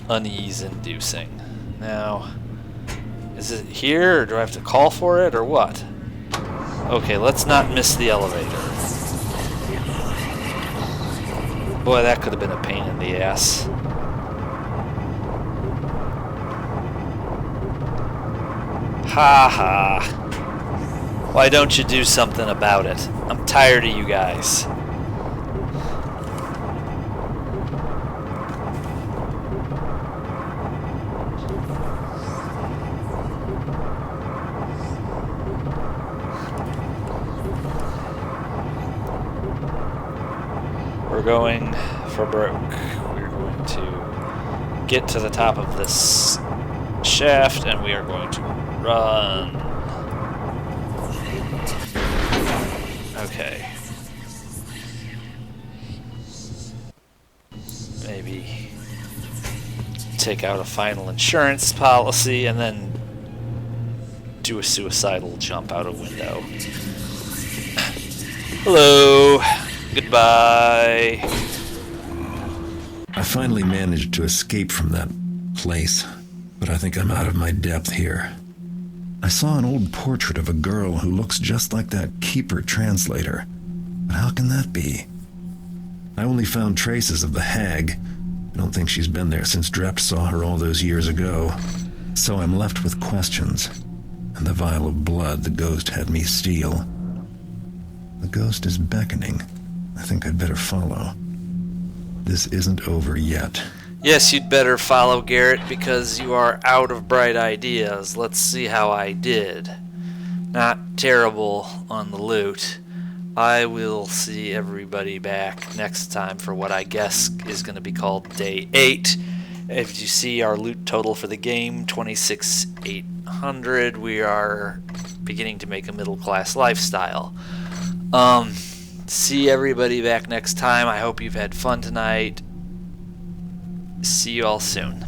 unease-inducing. Now, is it here, or do I have to call for it, or what? Okay, let's not miss the elevator. Boy, that could have been a pain in the ass. Ha ha. Why don't you do something about it? I'm tired of you guys. We're going for Burrick. We're going to get to the top of this shaft, and we are going to run. Okay. Maybe take out a final insurance policy and then do a suicidal jump out a window. Hello. Goodbye. I finally managed to escape from that place, but I think I'm out of my depth here. I saw an old portrait of a girl who looks just like that keeper translator. But how can that be? I only found traces of the hag. I don't think she's been there since Drept saw her all those years ago. So I'm left with questions, and the vial of blood the ghost had me steal. The ghost is beckoning. I think I'd better follow. This isn't over yet. Yes, you'd better follow, Garrett, because you are out of bright ideas. Let's see how I did. Not terrible on the loot. I will see everybody back next time for what I guess is going to be called Day 8. If you see our loot total for the game, 26,800, we are beginning to make a middle-class lifestyle. See everybody back next time. I hope you've had fun tonight. See you all soon.